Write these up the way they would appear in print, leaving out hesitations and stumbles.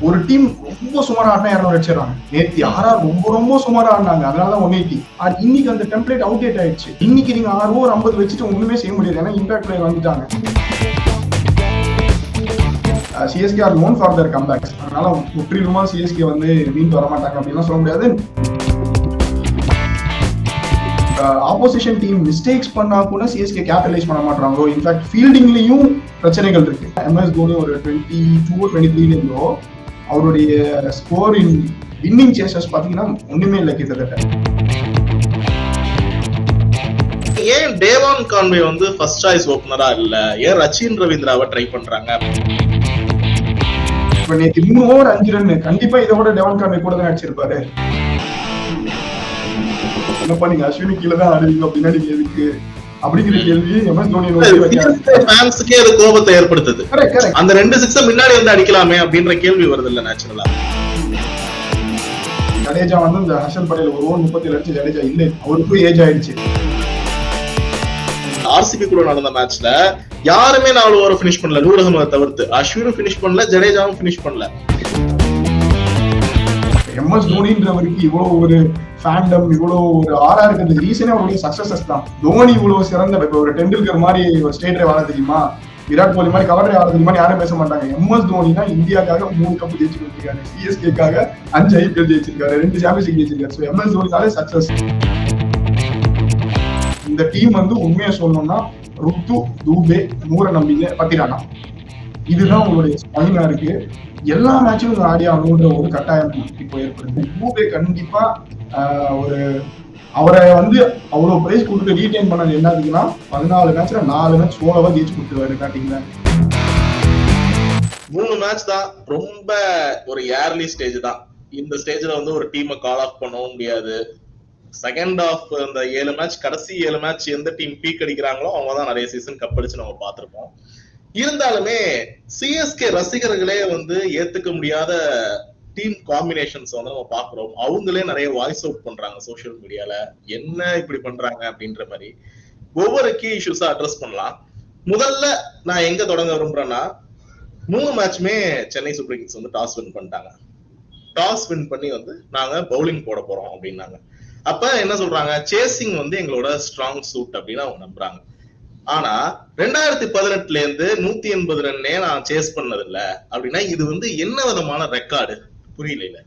ஒரு டீம் ரொம்ப சுமாரா ஆடினா 200 அடிச்சிடறாங்க. நேத்து யாரா ரொம்ப சுமாரா ஆடினாங்க, அதனாலதான் 180. இன்னைக்கு அந்த டெம்ப்ளேட் அவுடேட் ஆயிடுச்சு. இன்னைக்கு நீங்க 6 ஓவர் 50 வச்சுட்டு ஒண்ணுமே செய்ய முடியாது, ஏன்னா இம்பாக்ட் பிளேயர் வந்துட்டாங்க. CSK are known for their comes back. அதனால முற்றிலுமா சிஎஸ்கே வந்து மீண்டு வர மாட்டாங்க அப்படின்லாம் சொல்ல முடியாது. ஆப்போசிஷன் டீம் மிஸ்டேக்ஸ் பண்ணா கூட சிஎஸ்கே கேபிட்டலைஸ் பண்ண மாட்டாங்களோ. இன்ஃபேக்ட் ஃபீல்டிங்லயும் பிரச்சனைகள் இருக்கு. MS தோனி ஒரு 22-23 இருந்தோ அவருடைய ஸ்கோர் இன் வின்னிங் சேசஸ் பாத்தீங்கன்னா ஒண்ணுமே இல்லை கிட்டத்தட்ட. ஏன் டேவான் கான்வே வந்து ஃபர்ஸ்ட் சாய்ஸ் ஓபனரா இல்ல? ஏன் ரச்சின் ரவீந்திராவை ட்ரை பண்றாங்க? இப்ப நேற்று 3 ஓவர் 5 ரன், கண்டிப்பா இதை விட டேவான் கான்வே கூட தான் அடிச்சிருப்பாரு. என்னப்பா நீங்க அஸ்வினி கீழே தான் ஆடுவீங்க, பின்னாடி எதுக்கு அப்படிங்கிற கேள்வி MS தோனி ஃபேன்ஸ்க்கே அது கோபத்தை ஏற்படுத்துது. அந்த 2 சிக்ஸ் முன்னாடி வந்து அடிக்கலாமே அப்படின்ற கேள்வி வருது இல்ல நேச்சுரலா. ஜடேஜா வந்து இந்த ஹர்ஷல் படேல் ஒரு ஓவர் 37 அடிச்சு ஜடேஜா இல்லை, அவருக்கும் ஏஜ் ஆயிடுச்சு. RCB கூட நடந்த மேட்ச்ல யாருமே 4 ஓவர் பினிஷ் பண்ணல, நூர் அகமது தவிர்த்து. அஸ்வினும் பினிஷ் பண்ணல, ஜடேஜாவும் பினிஷ் பண்ணல. MS தோனின்றவருக்கு இவ்வளவு ஒரு ஃபேண்டம், இவ்வளவு ஒரு ஆரா இருக்கிறது ரீசனே அவருடைய சக்சஸஸ் தான். தோனி இவ்வளவு சிறந்த, இப்ப ஒரு டெண்டுல்கர் மாதிரி ஒரு ஸ்டேட் டிரைவ் ஆட தெரியுமா, விராட் கோலி மாதிரி கவர் டிரைவ் ஆட தெரியுமா யாரும் பேச மாட்டாங்க. MS தோனி தான் இந்தியாக்காக 3 கப் ஜெயிச்சு கொடுத்திருக்காரு, சிஎஸ்கேக்காக 5 IPL ஜெயிச்சிருக்காரு, 2 சாம்பியன்ஸ் லீக் ஜெயிச்சிருக்காரு. MS தோனினாலே சக்சஸ். இந்த டீம் வந்து உண்மையா சொல்லணும்னா ருத்து, தூபே, நூரை நம்பிக்கை, பத்திரானா, இதுதான் உங்களுடைய ஸ்பைனா இருக்கு. எல்லா மேட்சும் ஆடி ஆகணுன்ற ஒரு கட்டாயம் இப்போ ஏற்படுது. தூபே கண்டிப்பா ஒரு அவரை வந்து அவ்வளவு பிரைஸ் கொடுத்து ரீடைன் பண்ணது என்னதுன்னா 14 மேட்ச்ல 4 மேட்ச் சோலவா ஜெயிச்சு கொடுத்துருவாரு பேட்டிங்ல. 3 மேட்ச் தான் ரொம்ப ஒரு ஏர்லி ஸ்டேஜ் தான். இந்த ஸ்டேஜ்ல வந்து ஒரு டீமை கால் ஆஃப் பண்ணவும் முடியாது. செகண்ட் ஆஃப் அந்த 7 மேட்ச், கடைசி 7 மேட்ச் எந்த டீம் பீக் அடிக்கிறாங்களோ அவங்க தான் நிறைய சீசன் கப் அடிச்சு நம்ம பார்த்திருப்போம். இருந்தாலுமே சிஎஸ்கே ரசிகர்களே வந்து ஏத்துக்க முடியாத டீம் காம்பினேஷன்ஸ் வந்து நம்ம பாக்குறோம். அவங்களே நிறைய வாய்ஸ் அவுட் பண்றாங்க சோசியல் மீடியால, என்ன இப்படி பண்றாங்க அப்படின்ற மாதிரி. ஒவ்வொரு கீ இஷ்யூஸா அட்ரஸ் பண்ணலாம். முதல்ல நான் எங்க தொடங்க விரும்புறேன்னா, 3 மேட்சுமே சென்னை சூப்பர் கிங்ஸ் வந்து டாஸ் வின் பண்ணிட்டாங்க. டாஸ் வின் பண்ணி வந்து நாங்க பவுலிங் போட போறோம் அப்படின்னாங்க. அப்ப என்ன சொல்றாங்க, சேசிங் வந்து எங்களோட ஸ்ட்ராங் சூட் அப்படின்னு அவங்க நம்புறாங்க. ஆனா 2018ல இருந்து 180 ரன்னே நான் சேஸ் பண்ணது இல்ல அப்படின்னா இது வந்து என்ன விதமான ரெக்கார்டு? புரியல.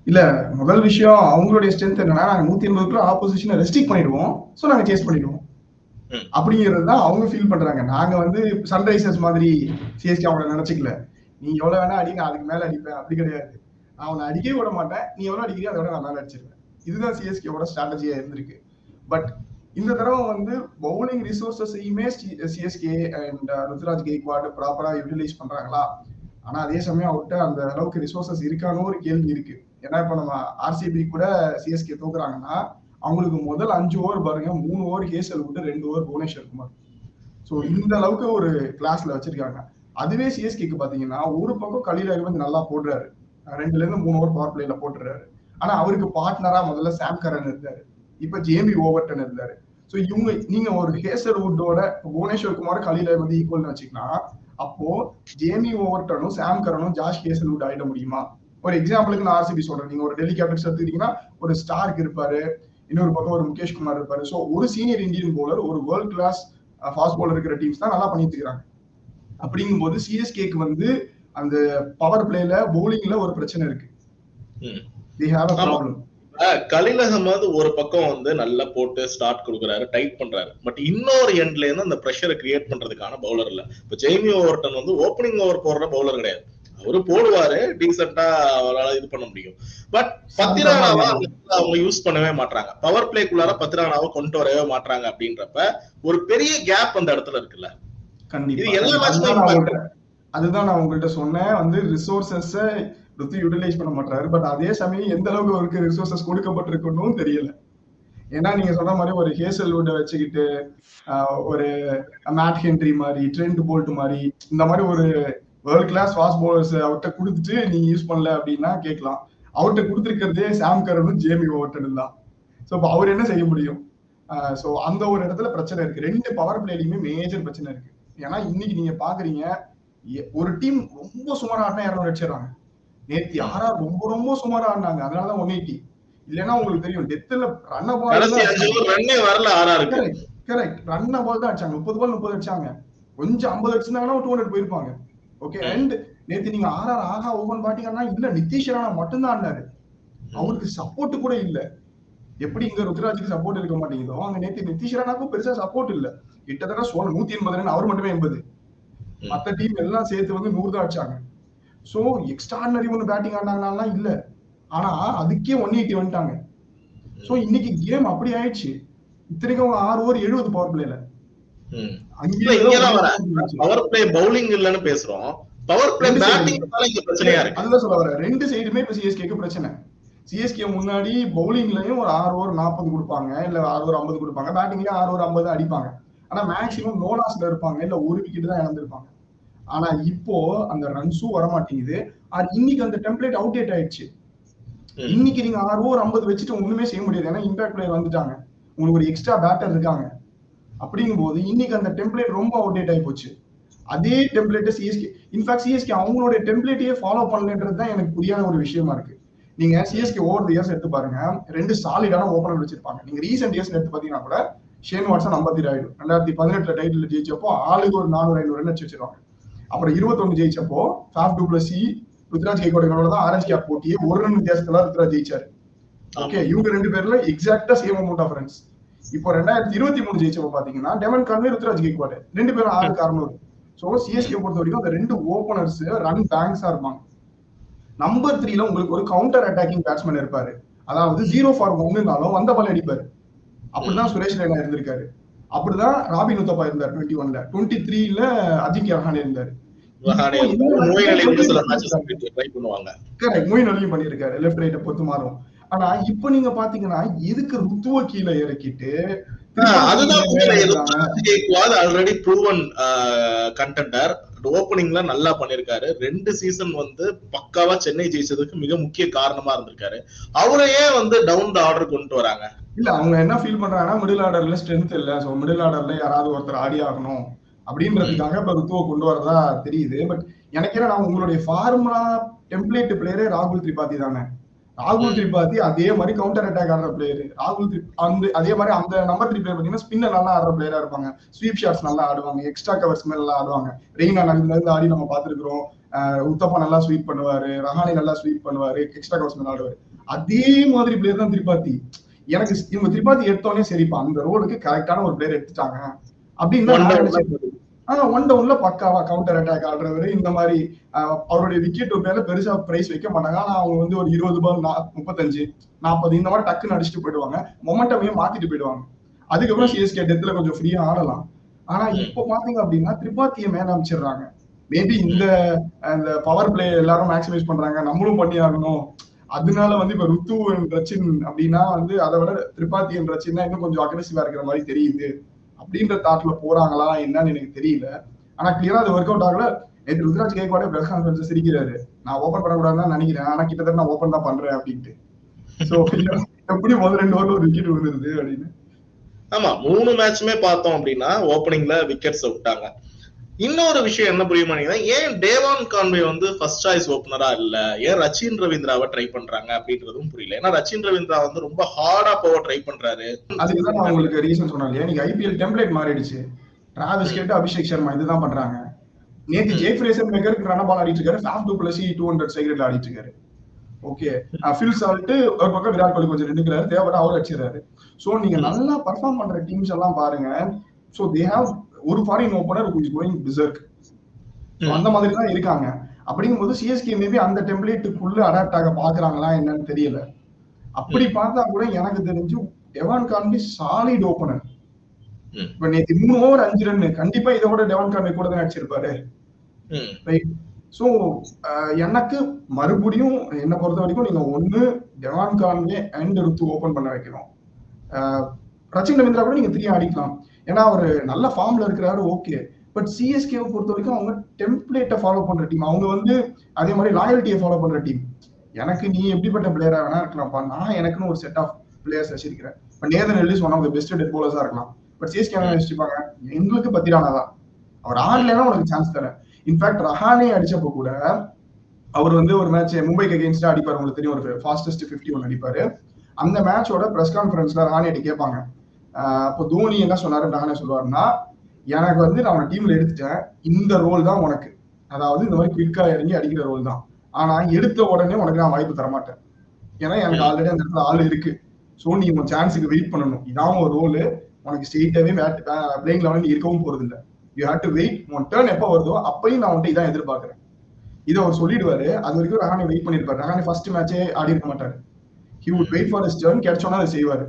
இல்ல, முதல் விஷயம் அவங்களுடைய ஸ்ட்ரென்த் என்னன்னா, நாங்க 180க்குள்ள ஆப்போசிஷனை ரெஸ்ட்ரிக்ட் பண்ணிடுவோம், சோ நாங்க சேஸ் பண்ணிடுவோம் அப்படிங்கிறது தான் அவங்க ஃபீல் பண்றாங்க. நாங்க வந்து சன்ரைசர்ஸ் மாதிரி சிஎஸ்கே அவங்கள நினைச்சுக்கல. நீ எவ்வளவு வேணா அடி, நான் அதுக்கு மேல அடிப்பேன், அப்படி கிடையாது. நான் அவனை அடிக்கவே விட மாட்டேன், நீ எவ்வளவு அடிக்கிறியோ அதை விட நான் மேல அடிச்சிருவேன். இதுதான் சிஎஸ்கேவோட ஸ்ட்ராட்டஜியா இருந்திருக்கு. பட் இந்த தடவை வந்து பவுலிங் ரிசோர்ஸஸையுமே சிஎஸ்கே அண்ட் ருத்ராஜ் கெய்க்வாட் ப்ராப்பரா யூட்டிலைஸ் பண்றாங்களா? ஆனா அதே சமயம் அவர்கிட்ட அந்த அளவுக்கு ரிசோர்ஸஸ் இருக்கான்னு ஒரு கேள்வி இருக்கு. ஏன்னா இப்ப நம்ம RCB கூட சிஎஸ்கே தோக்குறாங்கன்னா அவங்களுக்கு முதல் 5 ஓவர் பாருங்க, 3 ஓவர் ஹேசல் விட்டு 2 ஓவர் புவனேஸ்வர் குமார். சோ இந்த அளவுக்கு ஒரு கிளாஸ்ல வச்சிருக்காங்க. அதுவே சிஎஸ்கேக்கு பாத்தீங்கன்னா ஒரு பக்கம் கலீல் அகமது நல்லா போடுறாரு, 2ல இருந்து 3 ஓவர் பவர் பிளேல போட்டுறாரு. ஆனா அவருக்கு பார்ட்னரா முதல்ல சாம் கரன் இருந்தாரு, இப்ப ஜேமி ஓவர்டன் இருந்தாரு. சோ இவங்க, நீங்க ஒரு ஹேசல்வுட்டோட புவனேஸ்வர் குமார் கலீல் அகமது ஈக்குவல்னு வச்சுக்கலாம். அப்போ ஜேமி ஓவர்டனும் சாம் கரனும் ஜாஷ் ஹேசல்வுட் ஆயிட முடியுமா? ஒரு எக்ஸாம்பிளுக்கு நான் RCB சொல்றேன். நீங்க ஒரு டெல்லி கேபிட்டல்ஸ் எடுத்துக்கிட்டீங்கன்னா ஒரு ஸ்டார்க் இருப்பாரு, இன்னொரு பக்கம் ஒரு முகேஷ் குமார் இருப்பாரு. சோ ஒரு சீனியர் இந்தியன் பவுலர், ஒரு வேர்ல்ட் கிளாஸ் ஃபாஸ்ட் பவுலர் இருக்கிற டீம்ஸ் தான் நல்லா பண்ணிட்டு இருக்காங்க. அப்படிங்கும் போது சிஎஸ்கேக்கு வந்து அந்த பவர் பிளேல பவுலிங்ல ஒரு பிரச்சனை இருக்கு. they have a problem. Khaleel Ahmed ஒரு பக்கம் வந்து நல்லா போட்டு ஸ்டார்ட் கொடுக்குறாரு, டைட் பண்றாரு. பட் இன்னொரு எண்ட்ல இருந்து அந்த பிரஷரை கிரியேட் பண்றதுக்கான பவுலர் இல்ல. இப்ப ஜெய்மி ஓவர்டன் வந்து ஓப்பனிங் ஓவர் போடுற பவுலர் கிடையாது. அவரு போடுவாரு, டீசெண்டா அவரால் இது பண்ண முடியும். பட் பத்திரானாவை அவங்க யூஸ் பண்ணவே மாட்டாங்க, பவர் பிளேக்குள்ளார பத்திரானாவை கொண்டு வரவே மாட்டாங்க. அப்படின்றப்ப ஒரு பெரிய கேப் அந்த இடத்துல இருக்குல்ல. அதுதான் நான் உங்கள்கிட்ட சொன்னேன், வந்து ரிசோர்சஸ் யூட்டிலைஸ் பண்ண மாட்டாரு. பட் அதே சமயம் எந்த அளவுக்கு அவருக்கு ரிசோர்சஸ் கொடுக்கப்பட்டிருக்கணும் தெரியல. ஏன்னா நீங்க சொன்ன மாதிரி ஒரு ஹேசல்வுட்டை வச்சுக்கிட்டு ஒரு மேட் ஹென்ரி மாதிரி, ட்ரெண்ட் போல்ட் மாதிரி, இந்த மாதிரி ஒரு வேர்ல்ட் கிளாஸ் ஃபாஸ்ட் பவுலர்ஸ் அவர்கிட்ட கொடுத்துட்டு நீங்க யூஸ் பண்ணல அப்படின்னா கேட்கலாம். அவர்கிட்ட கொடுத்துருக்கிறதே சாம் கரனும் ஜேமி ஓவர்டன் தான். ஸோ இப்போ அவர் என்ன செய்ய முடியும்? ஸோ அந்த ஒரு இடத்துல பிரச்சனை இருக்கு. 2 பவர் பிளேலையுமே மேஜர் பிரச்சனை இருக்கு. ஏன்னா இன்னைக்கு நீங்க பாக்குறீங்க, ஒரு டீம் ரொம்ப சுமாரா ஆட்டினா 200 அடிச்சிடறாங்க. நேத்து யாரா ரொம்ப ரொம்ப சுமாரா ஆடினாங்க, அதனாலதான் 180. இல்லைன்னா உங்களுக்கு தெரியும் டெத்துல ரன் பால் கடைசி 5 ஓவர் ரன்னே வரல ஆர்ஆருக்கு. கரெக்ட் ரன் பால் தான் அடிச்சாங்க. 30 பால் 30 அடிச்சாங்க. கொஞ்சம் 50 அடிச்சிருந்தாங்கன்னா 200 போயிருப்பாங்க. ஓகே. அண்ட் நேத்து நீங்க ஆர்ஆர் ஆகா ஓபன் பாத்தீங்கன்னா இல்ல, நிதிஷ் ராணா மட்டும்தான் ஆடினாரு. அவருக்கு சப்போர்ட் கூட இல்ல. எப்படி இங்க ருத்ராஜுக்கு சப்போர்ட் இருக்க மாட்டேங்குதோ அங்க நேத்து நிதிஷ் ராணாக்கும் பெருசா சப்போர்ட் இல்ல. கிட்டத்தட்ட 180 ரன், அவர் மட்டுமே 80. மத்த டீம் எல்லாம் சேர்த்து வந்து 100 தான் அடிச்சாங்க. சோ எக்ஸ்ட்ராடினரி ஒன்னு பேட்டிங் ஆனாங்கன்னா இல்ல. ஆனா அதுக்கே 180 வந்துட்டாங்க. சோ இன்னைக்கு கேம் அப்படி ஆயிடுச்சு. இத்தனைக்கும் 6 ஓவர் 70 பவர் பிளேல. பவர் பிளே பவுலிங் இல்லன்னு பேசுறோம். பவர் பிளே பேட்டிங் இங்க பிரச்சனையா இருக்கு. அதுதான் சொல்ல வரேன். ரெண்டு சைடுமே இப்ப சிஎஸ்கேக்கு பிரச்சனை. சிஎஸ்கே முன்னாடி பவுலிங்லயும் ஒரு 6 ஓவர் 40 கொடுப்பாங்க, இல்ல 6 ஓவர் 50 கொடுப்பாங்க. பேட்டிங்லயும் 6 ஓவர் 50 அடிப்பாங்க. ஆனா மேக்சிமம் நோலாஸ்ல இருப்பாங்க, இல்ல ஒரு விக்கெட் தான் இழந்திருப்பாங்க. ஆனா இப்போ அந்த ரன்ஸும் வரமாட்டேங்குது. இன்னைக்கு அந்த டெம்ப்ளேட் அவுடேட் ஆயிடுச்சு. இன்னைக்கு நீங்க 6 ஓவர் 50 வச்சுட்டு ஒண்ணுமே செய்ய முடியாது. ஏன்னா இம்பாக்ட் பிளேயர் வந்துட்டாங்க, உங்களுக்கு ஒரு எக்ஸ்ட்ரா பேட்டர் இருக்காங்க. அப்படிங்கும் போது இன்னைக்கு அந்த டெம்ப்ளேட் ரொம்ப அவுடேட் ஆகி போச்சு. அதே டெம்ப்ளேட் சிஎஸ்கே, இன்ஃபேக்ட் சிஎஸ்கே அவங்களோட டெம்ப்ளேட்டையே ஃபாலோ பண்ணலன்றதுதான் எனக்கு புரியாத ஒரு விஷயமா இருக்கு. நீங்க சிஎஸ்கே ஓவர் தி இயர்ஸ் எடுத்து பாருங்க, 2 சாலிடான ஓபனர் வச்சிருப்பாங்க. நீங்க ரீசெண்ட் இயர்ஸ் எடுத்து பாத்தீங்கன்னா கூட ஷேன் வாட்சன் அம்பத்தி ராயுடு 2018 டைட்டில் ஜெயிச்சப்போ ஆளுக்கு ஒரு 400-500 ரன் அடிச்சு வச்சிருவாங்க. அப்புறம் 21 ஜெயிச்சப்போ ஃபாஃப் டு பிளஸி ருத்ராஜ் கேக்வாடோட தான் ஆரஞ்ச் கேப் போட்டியே ஒரு ரன் வித்தியாசத்துல ருத்ராஜ் ஜெயிச்சாரு. ஓகே, இவங்க 2 பேர்ல எக்ஸாக்டா சேம் அமௌண்ட் ஆஃப் ரன்ஸ். இப்போ 2023 ஜெயிச்சப்போ பாத்தீங்கன்னா டெவன் கான்வே ருத்ராஜ் கேக்வாட் 2 பேரும் 600. சோ சிஎஸ்கே பொறுத்த வரைக்கும் அந்த 2 ஓபனர்ஸ் ரன் பேங்க்ஸா இருப்பாங்க. நம்பர் 3ல உங்களுக்கு ஒரு கவுண்டர் அட்டாக்கிங் பேட்ஸ்மேன் இருப்பாரு. அதாவது 0 for 1னாலும் வந்த பால் அடிப்பாரு. அப்படிதான் சுரேஷ் ரெய்னா இருந்திருக்காரு. அப்படிதான் ராபின் உத்தப்பா இருந்தார் 21ல. 23ல அஜிங்கிய ரஹானே இருந்தாரு. மொயின் அலியும் பண்ணிருக்காரு லெஃப்ட் ரைட்ட பொறுத்து மாறும். ஆனா இப்ப நீங்க பாத்தீங்கன்னா எதுக்கு ருத்துவ கீழே இறக்கிட்டு ஆல்ரெடி ப்ரூவன் கண்டெண்டர் ஓப்பனிங்ல நல்லா பண்ணிருக்காரு. 2 சீசன் வந்து பக்காவா சென்னை ஜெயிச்சதுக்கு மிக முக்கிய காரணமா இருந்திருக்காரு. அவரையே வந்து டவுன் த ஆர்டர் கொண்டு வராங்க. இல்ல அவங்க என்ன ஃபீல் பண்றாங்கன்னா மிடில் ஆர்டர்ல ஸ்ட்ரென்த் இல்ல, சோ மிடில் ஆர்டர்ல யாராவது ஒருத்தர் ஆடி ஆகணும் அப்படின்றதுக்காக இப்ப ருத்துவ கொண்டு வரதா தெரியுது. பட் எனக்கு என்ன, உங்களுடைய ஃபார்முலா டெம்ப்ளேட் பிளேயரே ராகுல் திரிபாதி தானே. ராகுல் திரிபாதி அதே மாதிரி கவுண்டர் அட்டாக் ஆடுற பிளேயர். அதே மாதிரி அந்த நம்பர் 3 பிளேயர் பாத்தீங்கன்னா ஸ்பின்னர் நல்லா ஆடுற பிளேயரா இருப்பாங்க, ஸ்வீப் ஷாட்ஸ் நல்லா ஆடுவாங்க, எக்ஸ்ட்ரா கவர்ஸ் மேல நல்லா ஆடுவாங்க. ரெய்னா இருந்து ஆடி நம்ம பாத்துருக்கிறோம். உத்தப்பா நல்லா ஸ்வீப் பண்ணுவாரு, ரஹானே நல்லா ஸ்வீப் பண்ணுவாரு, எக்ஸ்ட்ரா கவர்ஸ் மேல ஆடுவாரு. அதே மாதிரி பிளேயர் தான் திரிபாதி. எனக்கு இவங்க திரிபாதி எடுத்தோடனே சரிப்பா அந்த ரோலுக்கு கரெக்டான ஒரு பிளேயர் எடுத்துட்டாங்க அப்படின்னு ஒன் டவுன்ல பக்காவா கவுண்டர் அட்டாக் ஆடுறவரு. இந்த மாதிரி அவருடைய விக்கெட் மேல பெருசா பிரைஸ் வைக்க மாட்டாங்க. ஆனா அவங்க வந்து ஒரு 20 பால் 35 40 இந்த மாதிரி டக்குன்னு அடிச்சுட்டு போயிடுவாங்க, மொமெண்டமையும் மாத்திட்டு போயிடுவாங்க. அதுக்கப்புறம் சிஎஸ்கே டெத்துல கொஞ்சம் ஃப்ரீயா ஆடலாம். ஆனா இப்போ பாத்தீங்க அப்படின்னா திரிபாத்தியை மேல அமைச்சிடுறாங்க. மேபி இந்த பவர் பிளே எல்லாரும் மேக்சிமைஸ் பண்றாங்க, நம்மளும் பண்ணி ஆகணும். அதனால வந்து இப்ப ருத்து ரச்சின் அப்படின்னா வந்து அதை விட திரிபாத்தி ரச்சின்னா இன்னும் கொஞ்சம் அக்ரெசிவா இருக்கிற மாதிரி தெரியுது அப்படின்ற தாட்ல போறாங்களா என்னன்னு எனக்கு தெரியல. ஆனா கிளியரா அது ஒர்க் அவுட் ஆகல. நேற்று ருத்ராஜ் கேக்வாடே பிரஸ் கான்ஃபரன்ஸ் சிரிக்கிறாரு, நான் ஓபன் பண்ணக்கூடாதுன்னு நினைக்கிறேன், ஆனா கிட்டத்தட்ட நான் ஓபன் தான் பண்றேன் அப்படின்ட்டு. சோ எப்படி முதல் 2 ஓவர்ல ஒரு விக்கெட் விழுந்துருது அப்படின்னு. ஆமா, 3 மேட்சுமே பார்த்தோம் அப்படின்னா ஓப்பனிங்ல விக்கெட்ஸ் விட்டாங்க. இன்னொரு விஷயம் என்ன புரிய மாட்டேங்குது, ஏன் டேவான் கான்வே வந்து ஃபர்ஸ்ட் சாய்ஸ் ஓபனரா இல்ல, ஏன் ரச்சின் ரவீந்திராவை ட்ரை பண்றாங்க அப்படின்றதும் புரியல. ஏன்னா ரச்சின் ரவீந்திரா வந்து ரொம்ப ஹார்டா போக ட்ரை பண்றாரு. அதுக்குதான் நான் உங்களுக்கு ரீசன் சொன்னேன். நீங்க ஐபிஎல் டெம்ப்ளேட் மாறிடுச்சு. டிராவிஸ் ஹெட், அபிஷேக் சர்மா இதுதான் பண்றாங்க. நேத்து ஜே ஃப்ரேசர் மேக்கருக்கு ரன் பால் ஆடிட்டு இருக்காரு, ஃபாஃப் டு பிளஸி 200 சைக்கிள் ஆடிட்டு இருக்காரு. ஓகே, ஃபில் சால்ட் ஒரு பக்கம் விராட் கோலி கொஞ்சம் நின்னுக்கிறாரு, தேவைப்பட்ட அவர் அடிச்சிடறாரு. சோ நீங்க நல்லா பர்ஃபார்ம் பண்ற டீம்ஸ் எல்லாம் பாருங்க. சோ தே ஹேவ் ஒரு foreign opener who is going berserk. அந்த மாதிரி தான் இருக்காங்க. அப்படிங்கும்போது சிஎஸ்கே மேபி அந்த டெம்ப்ளேட்டுக்குள்ள அடாப்ட் ஆக பாக்குறாங்களா என்னன்னு தெரியல. அப்படி பார்த்தா கூட எனக்கு தெரிஞ்சு டெவான் கான்வே சாலிட் ஓபனர். இப்ப நேற்று 3 ஓவர் 5 ரன், கண்டிப்பா இதை விட டெவான் கான்வே கூட தான் அடிச்சிருப்பாரு. ரைட். சோ எனக்கு மறுபடியும் என்ன பொறுத்த வரைக்கும் நீங்க ஒண்ணு டெவான் கான்வே அண்ட் ருத்து ஓபன் பண்ண வைக்கணும். ரச்சின் ரவீந்திரா கூட நீங்க 3 அடிக்கலாம், ஏன்னா அவர் நல்ல ஃபார்ம்ல இருக்கிறாரு. ஓகே, பட் சிஎஸ்கேவை பொறுத்த வரைக்கும் அவங்க டெம்ப்ளேட்டை ஃபாலோ பண்ற டீம். அவங்க வந்து அதே மாதிரி லாயல்ட்டியை ஃபாலோ பண்ற டீம். எனக்கு நீ எப்படிப்பட்ட பிளேயரா வேணா இருக்கலாம்ப்பா, நான் எனக்குன்னு ஒரு செட் ஆஃப் பிளேயர்ஸ் வச்சிருக்கிறேன். But Nathan Ellis one of the best death பவுலர்ஸா இருக்கலாம். பட் சிஎஸ்கே என்ன வச்சிருப்பாங்க, எங்களுக்கு பத்திரானா தான் அவர் ஆடலைன்னா உனக்கு சான்ஸ் தரேன். இன்ஃபேக்ட் ரஹானே அடிச்சப்போ கூட அவர் வந்து ஒரு மேட்ச் மும்பைக்கு அகேன்ஸ்டா அடிப்பாரு, உங்களுக்கு தெரியும், ஒரு ஃபாஸ்டஸ்ட் 51 அடிப்பாரு. அந்த மேட்சோட பிரஸ் கான்ஃபரன்ஸ்ல ரஹானேட்ட கேட்பாங்க, அப்போ தோனி என்ன சொன்னாரு, ரஹானே சொல்லுவாருன்னா, எனக்கு வந்து நான் அவனை டீம்ல எடுத்துட்டேன், இந்த ரோல் தான் உனக்கு, அதாவது இந்த மாதிரி குயிக்கா இறங்கி அடிக்கிற ரோல் தான், ஆனா எடுத்த உடனே உனக்கு நான் வாய்ப்பு தரமாட்டேன், ஏன்னா எனக்கு ஆல்ரெடி அந்த இடத்துல ஆள் இருக்கு, சோ நீ உன் சான்ஸுக்கு வெயிட் பண்ணணும், இதான் ஒரு ரோல், உனக்கு ஸ்ட்ரெயிட்டாவே பிளேயிங் லெவலில் இருக்கவும் போறது இல்லை, யூ ஹேவ் டு வெயிட், உன் டர்ன் எப்போ வருதோ அப்பயும் நான் உன்ட்டு இதான் எதிர்பார்க்கிறேன், இதை அவர் சொல்லிடுவாரு. அது வரைக்கும் ரஹானே வெயிட் பண்ணிருப்பாரு. ரஹானே ஃபர்ஸ்ட் மேட்சே ஆடி இருக்க மாட்டாரு. He would wait for his turn, கிடைச்சோன்னா அதை செய்வாரு.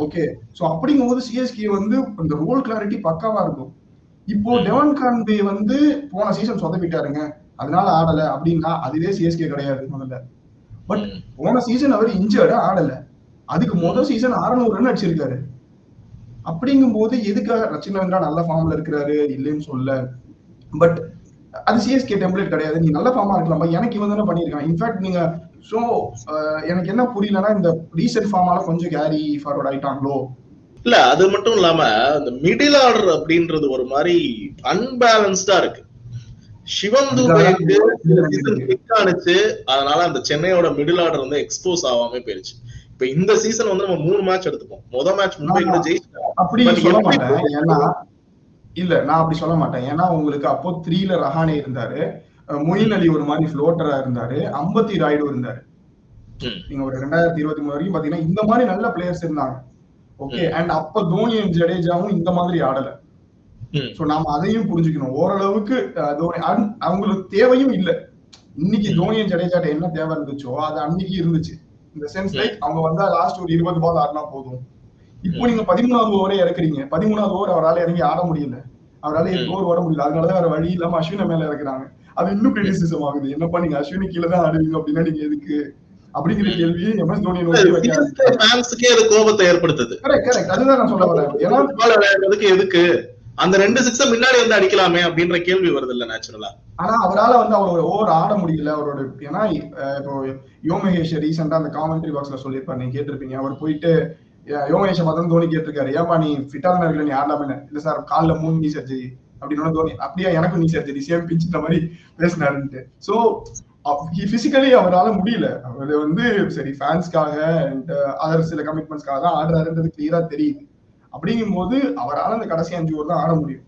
ஓகே, சோ அப்படிங்கும்போது சிஎஸ்கே வந்து அந்த ரோல் கிளாரிட்டி பக்காவா இருக்கும். இப்போ டெவன் கான்வே வந்து போன சீசன் சொதப்பிட்டாருங்க, அதனால ஆடல அப்படின்னா அதுவே சிஎஸ்கே கிடையாது முதல்ல. பட் போன சீசன் அவர் இன்ஜர்டு, ஆடல. அதுக்கு முதல் சீசன் 600 ரன் அடிச்சிருக்காரு. அப்படிங்கும் போது எதுக்காக ரச்சின் ரவீந்திரா நல்ல ஃபார்ம்ல இருக்கிறாரு இல்லைன்னு சொல்ல, பட் அது சிஎஸ்கே டெம்ப்ளேட் கிடையாது. நீ நல்ல ஃபார்மா இருக்கலாம், எனக்கு இவன் தானே பண்ணிருக்கான். இன்ஃபேக்ட் நீங்க சோ எனக்கு என்ன புரியலன்னா, இந்த ரீசெண்ட் ஃபார்மால கொஞ்சம் கேரி ஃபார்வர்ட் ஆயிட்டாங்களோ. இல்ல அது மட்டும் இல்லாம இந்த மிடில் ஆர்டர் அப்படின்றது ஒரு மாதிரி அன்பேலன்ஸ்டா இருக்கு. சிவம் துபைக்கு ஆனிச்சு, அதனால அந்த சென்னையோட மிடில் ஆர்டர் வந்து எக்ஸ்போஸ் ஆகாம போயிருச்சு. இப்ப இந்த சீசன் வந்து நம்ம 3 மேட்ச் எடுத்துப்போம். முதல் மேட்ச் மும்பை கூட ஜெயிச்சிட்டாங்க. அப்படி சொல்ல மாட்டேன், ஏன்னா இல்ல நான் அப்படி சொல்ல மாட்டேன், ஏன்னா உங்களுக்கு அப்போ 3ல ரஹானே இருந்தாரு, மொயின் அலி ஒரு மாதிரி ஃப்ளோட்டரா இருந்தாரு, அம்பத்தி ராய்டு இருந்தாரு. நீங்க ஒரு 2023 வரைக்கும் பாத்தீங்கன்னா இந்த மாதிரி நல்ல பிளேயர்ஸ் இருந்தாங்க. ஓகே, அண்ட் அப்ப தோனி ஜடேஜாவும் இந்த மாதிரி ஆடல. சோ நாம அதையும் புரிஞ்சுக்கணும். ஓரளவுக்கு தோனி அவங்களுக்கு தேவையும் இல்லை. இன்னைக்கு தோனி ஜடேஜாட்ட என்ன தேவை இருந்துச்சோ அது அன்னைக்கு இருந்துச்சு. இந்த சென்ஸ் லைக் அவங்க வந்தா லாஸ்ட் ஒரு 20 பால் ஆடினா போதும். இப்போ நீங்க 13வது ஓவரே இறக்குறீங்க, 13வது ஓவர் அவரால் இறங்கி ஆட முடியல, அவரால் 8 ஓவர் ஓட முடியல, அதனாலதான் வேற வழி இல்லாம அஸ்வினை மேல இறக்குறாங்க. அது இன்னும் கிரிட்டிசிசம் ஆகுது. என்னப்பா நீங்க அஸ்வினி கீழே தான் ஆடுவீங்க அப்படின்னா நீங்க எதுக்கு அப்படிங்கிற கேள்வியை எம்எஸ் தோனி கோபத்தை ஏற்படுத்துது. அதுதான் நான் சொல்ல வரேன். ஏன்னா எதுக்கு அந்த 2 6 முன்னாடி வந்து அடிக்கலாமே அப்படின்ற கேள்வி வருது இல்ல நேச்சுரலா. ஆனா அவரால் வந்து அவர் ஓவர் ஆட முடியல அவரோட. ஏன்னா இப்போ யோமேஷ் ரீசெண்டா அந்த காமெண்ட்ரி பாக்ஸ்ல சொல்லியிருப்பாரு, நீங்க கேட்டிருப்பீங்க. அவர் போயிட்டு யோமேஷை பார்த்தா தோனி கேட்டிருக்காரு, ஏன்பா நீ ஃபிட்டா தானே இருக்கல, நீ ஆடலாமே. இல்ல சார், கால்ல 3 நீ சர்ஜரி அப்படின்னு தோனி, அப்படியா எனக்கும் நீ சர்ஜரி சேம் பிஞ்சுன்ற மாதிரி பேசினாருன்ட்டு. சோ பிசிக்கலி அவரால் முடியல. அவர் வந்து சரி ஃபேன்ஸ்க்காக அண்ட் அதர் சில கமிட்மெண்ட்ஸ்க்காக தான் ஆடுறாருன்றது கிளியரா தெரியுது. அப்படிங்கும் போது அவரால் அந்த கடைசி 5 ஓவர் தான் ஆட முடியும்.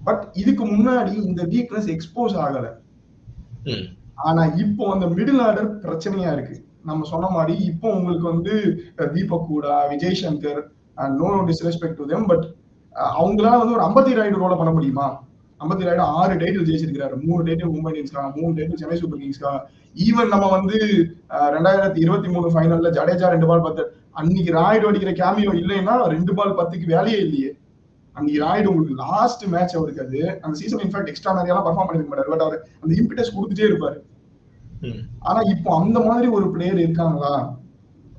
பட் இதுக்கு முன்னாடி இந்த வீக்னஸ் எக்ஸ்போஸ் ஆகல. ஆனா இப்போ அந்த மிடில் ஆர்டர் பிரச்சனையா இருக்கு. நம்ம சொன்ன மாதிரி இப்போ உங்களுக்கு வந்து Deepak Hooda, Vijay Shankar, no disrespect to them, but அவங்களால வந்து ஒரு அம்பத்தி ராய்டு ரோல பண்ண முடியுமா? அம்பத்தி ராய்டு 6 டைட்டில் ஜெயிச்சிருக்காரு, 3 டைட்டில் மும்பை இந்தியன்ஸ்க்காக, 3 டைட்டில் சென்னை சூப்பர் கிங்ஸ்க்காக. ஈவன் நம்ம வந்து 2023 ஃபைனல்ல ஜடேஜா 2 பால் 10, அன்னைக்கு ராய்டு அடிக்கிற கேமியோ இல்லைன்னா 2 பால் 10க்கு வேலையே இல்லையே. அன்னைக்கு ராய்டு உங்களுக்கு லாஸ்ட் மேட்ச் அவருக்கு, அது அந்த சீசன் இன்ஃபேக்ட் எக்ஸ்ட்ரா நிறைய பர்ஃபார்ம் பண்ணிருக்க மாட்டாரு, பட் அவர் அந்த இம்பிடஸ் கொடுத்துட்டே இருப்பாரு. ஆனா இப்போ அந்த மாதிரி ஒரு பிளேயர் இருக்காங்களா?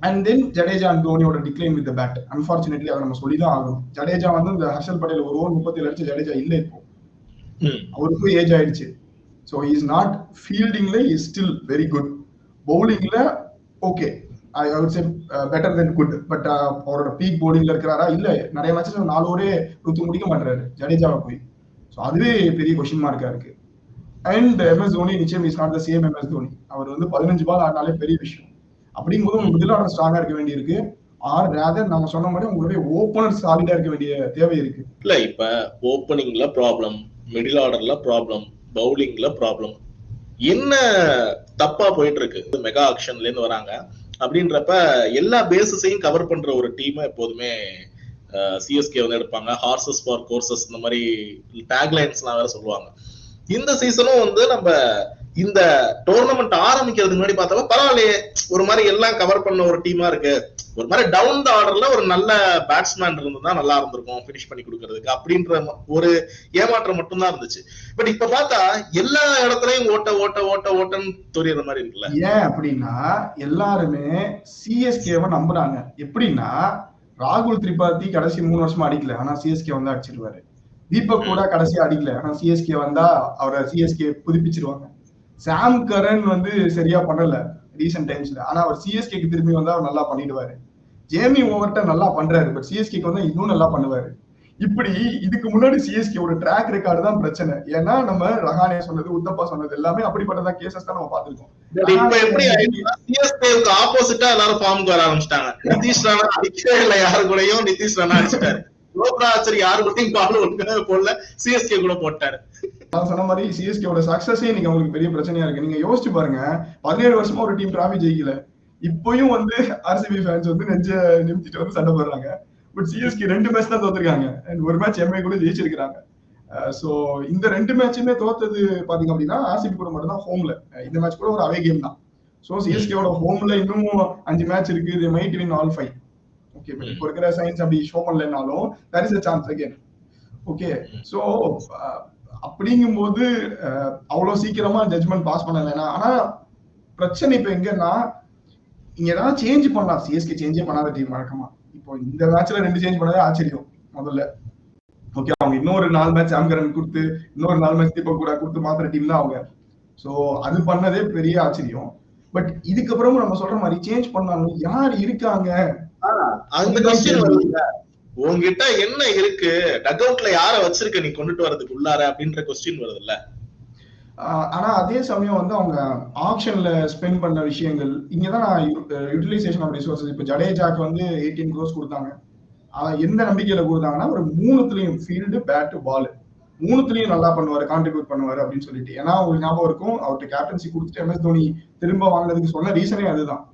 அண்ட் தென் ஜடேஜா அண்ட் தோனியோட டிக்ளைன் வித் பேட், அன்பார்ச்சுனேட்லி அதை நம்ம சொல்லிதான் ஆகணும். ஜடேஜா வந்து இந்த ஹர்ஷல் பட்டேல் ஒரு ஓவர் 37 அடிச்ச ஜடேஜா இல்ல இப்போ, அவருக்கும் ஏஜ் ஆயிடுச்சு. ஸோ இஸ் நாட் ஃபீல்டிங்ல இஸ் ஸ்டில் வெரி குட், பவுலிங்ல okay, I would say better then good. But அவரோட பீக் பவுலிங்ல இருக்கிறாரா? இல்ல, நிறைய மேட்சஸ் 4 ஓவரே ருத்து முடிக்க மாட்டாரு ஜடேஜாவை போய். ஸோ அதுவே பெரிய கொஸ்டின் மார்க்கா இருக்கு. அண்ட் எம்எஸ் தோனி நிச்சயம் is not the same MS Dhoni. அவர் வந்து 15 பால் ஆடினாலே பெரிய விஷயம். அப்படிங்கும்போது உங்களுக்கு மிடில் ஆர்டர் ஸ்ட்ராங்கா இருக்க வேண்டி இருக்கு, ஆர் ரேதர் நம்ம சொன்ன மாதிரி உங்களுடைய ஓப்பனர் சாலிடா இருக்க வேண்டிய தேவை இருக்கு. இல்ல இப்ப ஓப்பனிங்ல ப்ராப்ளம், மிடில் ஆர்டர்ல ப்ராப்ளம், பவுலிங்ல ப்ராப்ளம், என்ன தப்பா போயிட்டு இருக்கு? மெகா ஆக்ஷன்ல இருந்து வராங்க அப்படின்றப்ப எல்லா பேசஸையும் கவர் பண்ற ஒரு டீம் எப்போதுமே சிஎஸ்கே வந்து எடுப்பாங்க. ஹார்சஸ் ஃபார் கோர்சஸ் இந்த மாதிரி டேக்லைன்ஸ்லாம் வேற சொல்லுவாங்க. இந்த சீசனும் வந்து நம்ம இந்த டோர்னமெண்ட் ஆரம்பிக்கிறதுக்கு முன்னாடி பார்த்தா பரவாயில்லையே, ஒரு மாதிரி எல்லாம் கவர் பண்ண ஒரு டீமா இருக்கு, ஒரு மாதிரி டவுன் த ஆர்டர்ல ஒரு நல்ல பேட்ஸ்மேன் இருந்தா நல்லா இருந்திருக்கும் பினிஷ் பண்ணி கொடுக்கறதுக்கு அப்படின்ற ஒரு ஏமாற்றம் மட்டும்தான் இருந்துச்சு. பட் இப்ப பார்த்தா எல்லா இடத்துலயும் ஓட்ட ஓட்ட ஓட்ட ஓட்டன்னு தெரியுற மாதிரி இருக்குல்ல. ஏன் அப்படின்னா எல்லாருமே சிஎஸ்கேவை நம்புறாங்க. எப்படின்னா ராகுல் திரிபாதி கடைசி 3 வருஷமா அடிக்கல, ஆனா சிஎஸ்கே வந்து அடிச்சிருவாரு. தீபக் கூட கடைசியா அடிக்கல, ஆனா சிஎஸ்கே வந்தா அவரை சிஎஸ்கே புதுப்பிச்சிருவாங்க. சாம் கரன் வந்து சரியா பண்ணல ரீசெண்ட் டைம்ஸ்ல, ஆனா அவர் சிஎஸ்கேக்கு திரும்பி வந்தா அவர் நல்லா பண்ணிடுவாரு. ஜேமி ஓவர்டன் நல்லா பண்றாரு, பட் சிஎஸ்கேக்கு வந்து இன்னும் நல்லா பண்ணுவாரு. இப்படி இதுக்கு முன்னாடி சிஎஸ்கே ஒரு ட்ராக் ரெக்கார்டு தான் பிரச்சனை. ஏன்னா நம்ம ரஹானே சொன்னது, உத்தப்பா சொன்னது எல்லாமே அப்படிப்பட்டதா கேசஸ் தான் நம்ம பார்த்திருக்கோம். இப்ப எப்படி சிஎஸ்கேக்கு ஆப்போசிட்டா எல்லாரும் ஃபார்முக்கு வர ஆரம்பிச்சிட்டாங்க. நிதிஷ் ராணா அடிக்கவே இல்லை யாரு கூடயும், நிதிஷ் ராணா அடிச்சிட்டாரு. லோக்ராச்சரி யாரு கூடயும் பால் ஒழுங்காக போடல, சிஎஸ்கே கூட போட்டாரு. நான் சொன்ன மாதிரி சிஎஸ்கேவோட சக்சஸே இன்னைக்கு அவங்களுக்கு பெரிய பிரச்சனையா இருக்கு. நீங்க யோசிச்சு பாருங்க, 17 வருஷமா ஒரு டீம் டிராஃபி ஜெயிக்கல. இப்பயும் வந்து ஆர்சிபி ஃபேன்ஸ் வந்து நெஞ்ச நிமித்திட்டு வந்து சண்டை போடுறாங்க. பட் சிஎஸ்கே 2 மேட்ச் தான் தோத்துருக்காங்க, ஒரு மேட்ச் எம்ஐ கூட ஜெயிச்சிருக்காங்க. சோ இந்த 2 மேட்சுமே தோத்தது பாத்தீங்க அப்படின்னா ஆர்சிபி கூட மட்டும் தான் ஹோம்ல. இந்த மேட்ச் கூட ஒரு அவே கேம் தான். சோ சிஎஸ்கேவோட ஹோம்ல இன்னும் 5 மேட்ச் இருக்கு. they might win all 5. Okay, but இப்போ இருக்கிற சைன்ஸ் அப்படி ஷோ பண்ணலனாலும் there is a chance again. Okay, so அப்படிங்கும்போது அவ்வளவு சீக்கிரமா ஜட்ஜ்மெண்ட் பாஸ் பண்ணலைன்னா, ஆனா பிரச்சனை இப்ப எங்கன்னா இங்க ஏதாவது சேஞ்ச் பண்ணலாம். சிஎஸ்கே சேஞ்சே பண்ணாத டீம் வழக்கமா. இப்போ இந்த மேட்ச்ல 2 சேஞ்ச் பண்ணதே ஆச்சரியம் முதல்ல. ஓகே, அவங்க இன்னொரு 4 மேட்ச் ஆம்கரன் கொடுத்து, இன்னொரு 4 மேட்ச் தீபக் கூட கொடுத்து மாத்திர டீம் தான் அவங்க. சோ அது பண்ணதே பெரிய ஆச்சரியம். பட் இதுக்கப்புறமும் நம்ம சொல்ற மாதிரி சேஞ்ச் பண்ணாலும் யார் இருக்காங்க, அந்த கொஸ்டின் வருதுங்க. உங்ககிட்ட என்ன இருக்கு, டக் அவுட்ல யார வச்சிருக்க நீ கொண்டுட்டு வரதுக்கு உள்ளார அப்படின்ற கொஸ்டின் வருதுல்ல. ஆனா அதே சமயம் வந்து அவங்க ஆப்ஷன்ல ஸ்பெண்ட் பண்ண விஷயங்கள் இங்கதான் யூட்டிலைசேஷன் ஆஃப் ரிசோர்சஸ். இப்ப ஜடேஜாக்கு வந்து 18 crores கொடுத்தாங்க. எந்த நம்பிக்கையில கொடுத்தாங்கன்னா ஒரு 3த்துலயும் ஃபீல்டு, பேட், பால் 3த்துலயும் நல்லா பண்ணுவாரு, கான்ட்ரிபியூட் பண்ணுவாரு அப்படின்னு சொல்லிட்டு. ஏன்னா உங்களுக்கு ஞாபகம் இருக்கும், அவர்கிட்ட கேப்டன்சி கொடுத்துட்டு MS தோனி திரும்ப வாங்கினதுக்கு சொன்ன ரீசனே அதுதான்.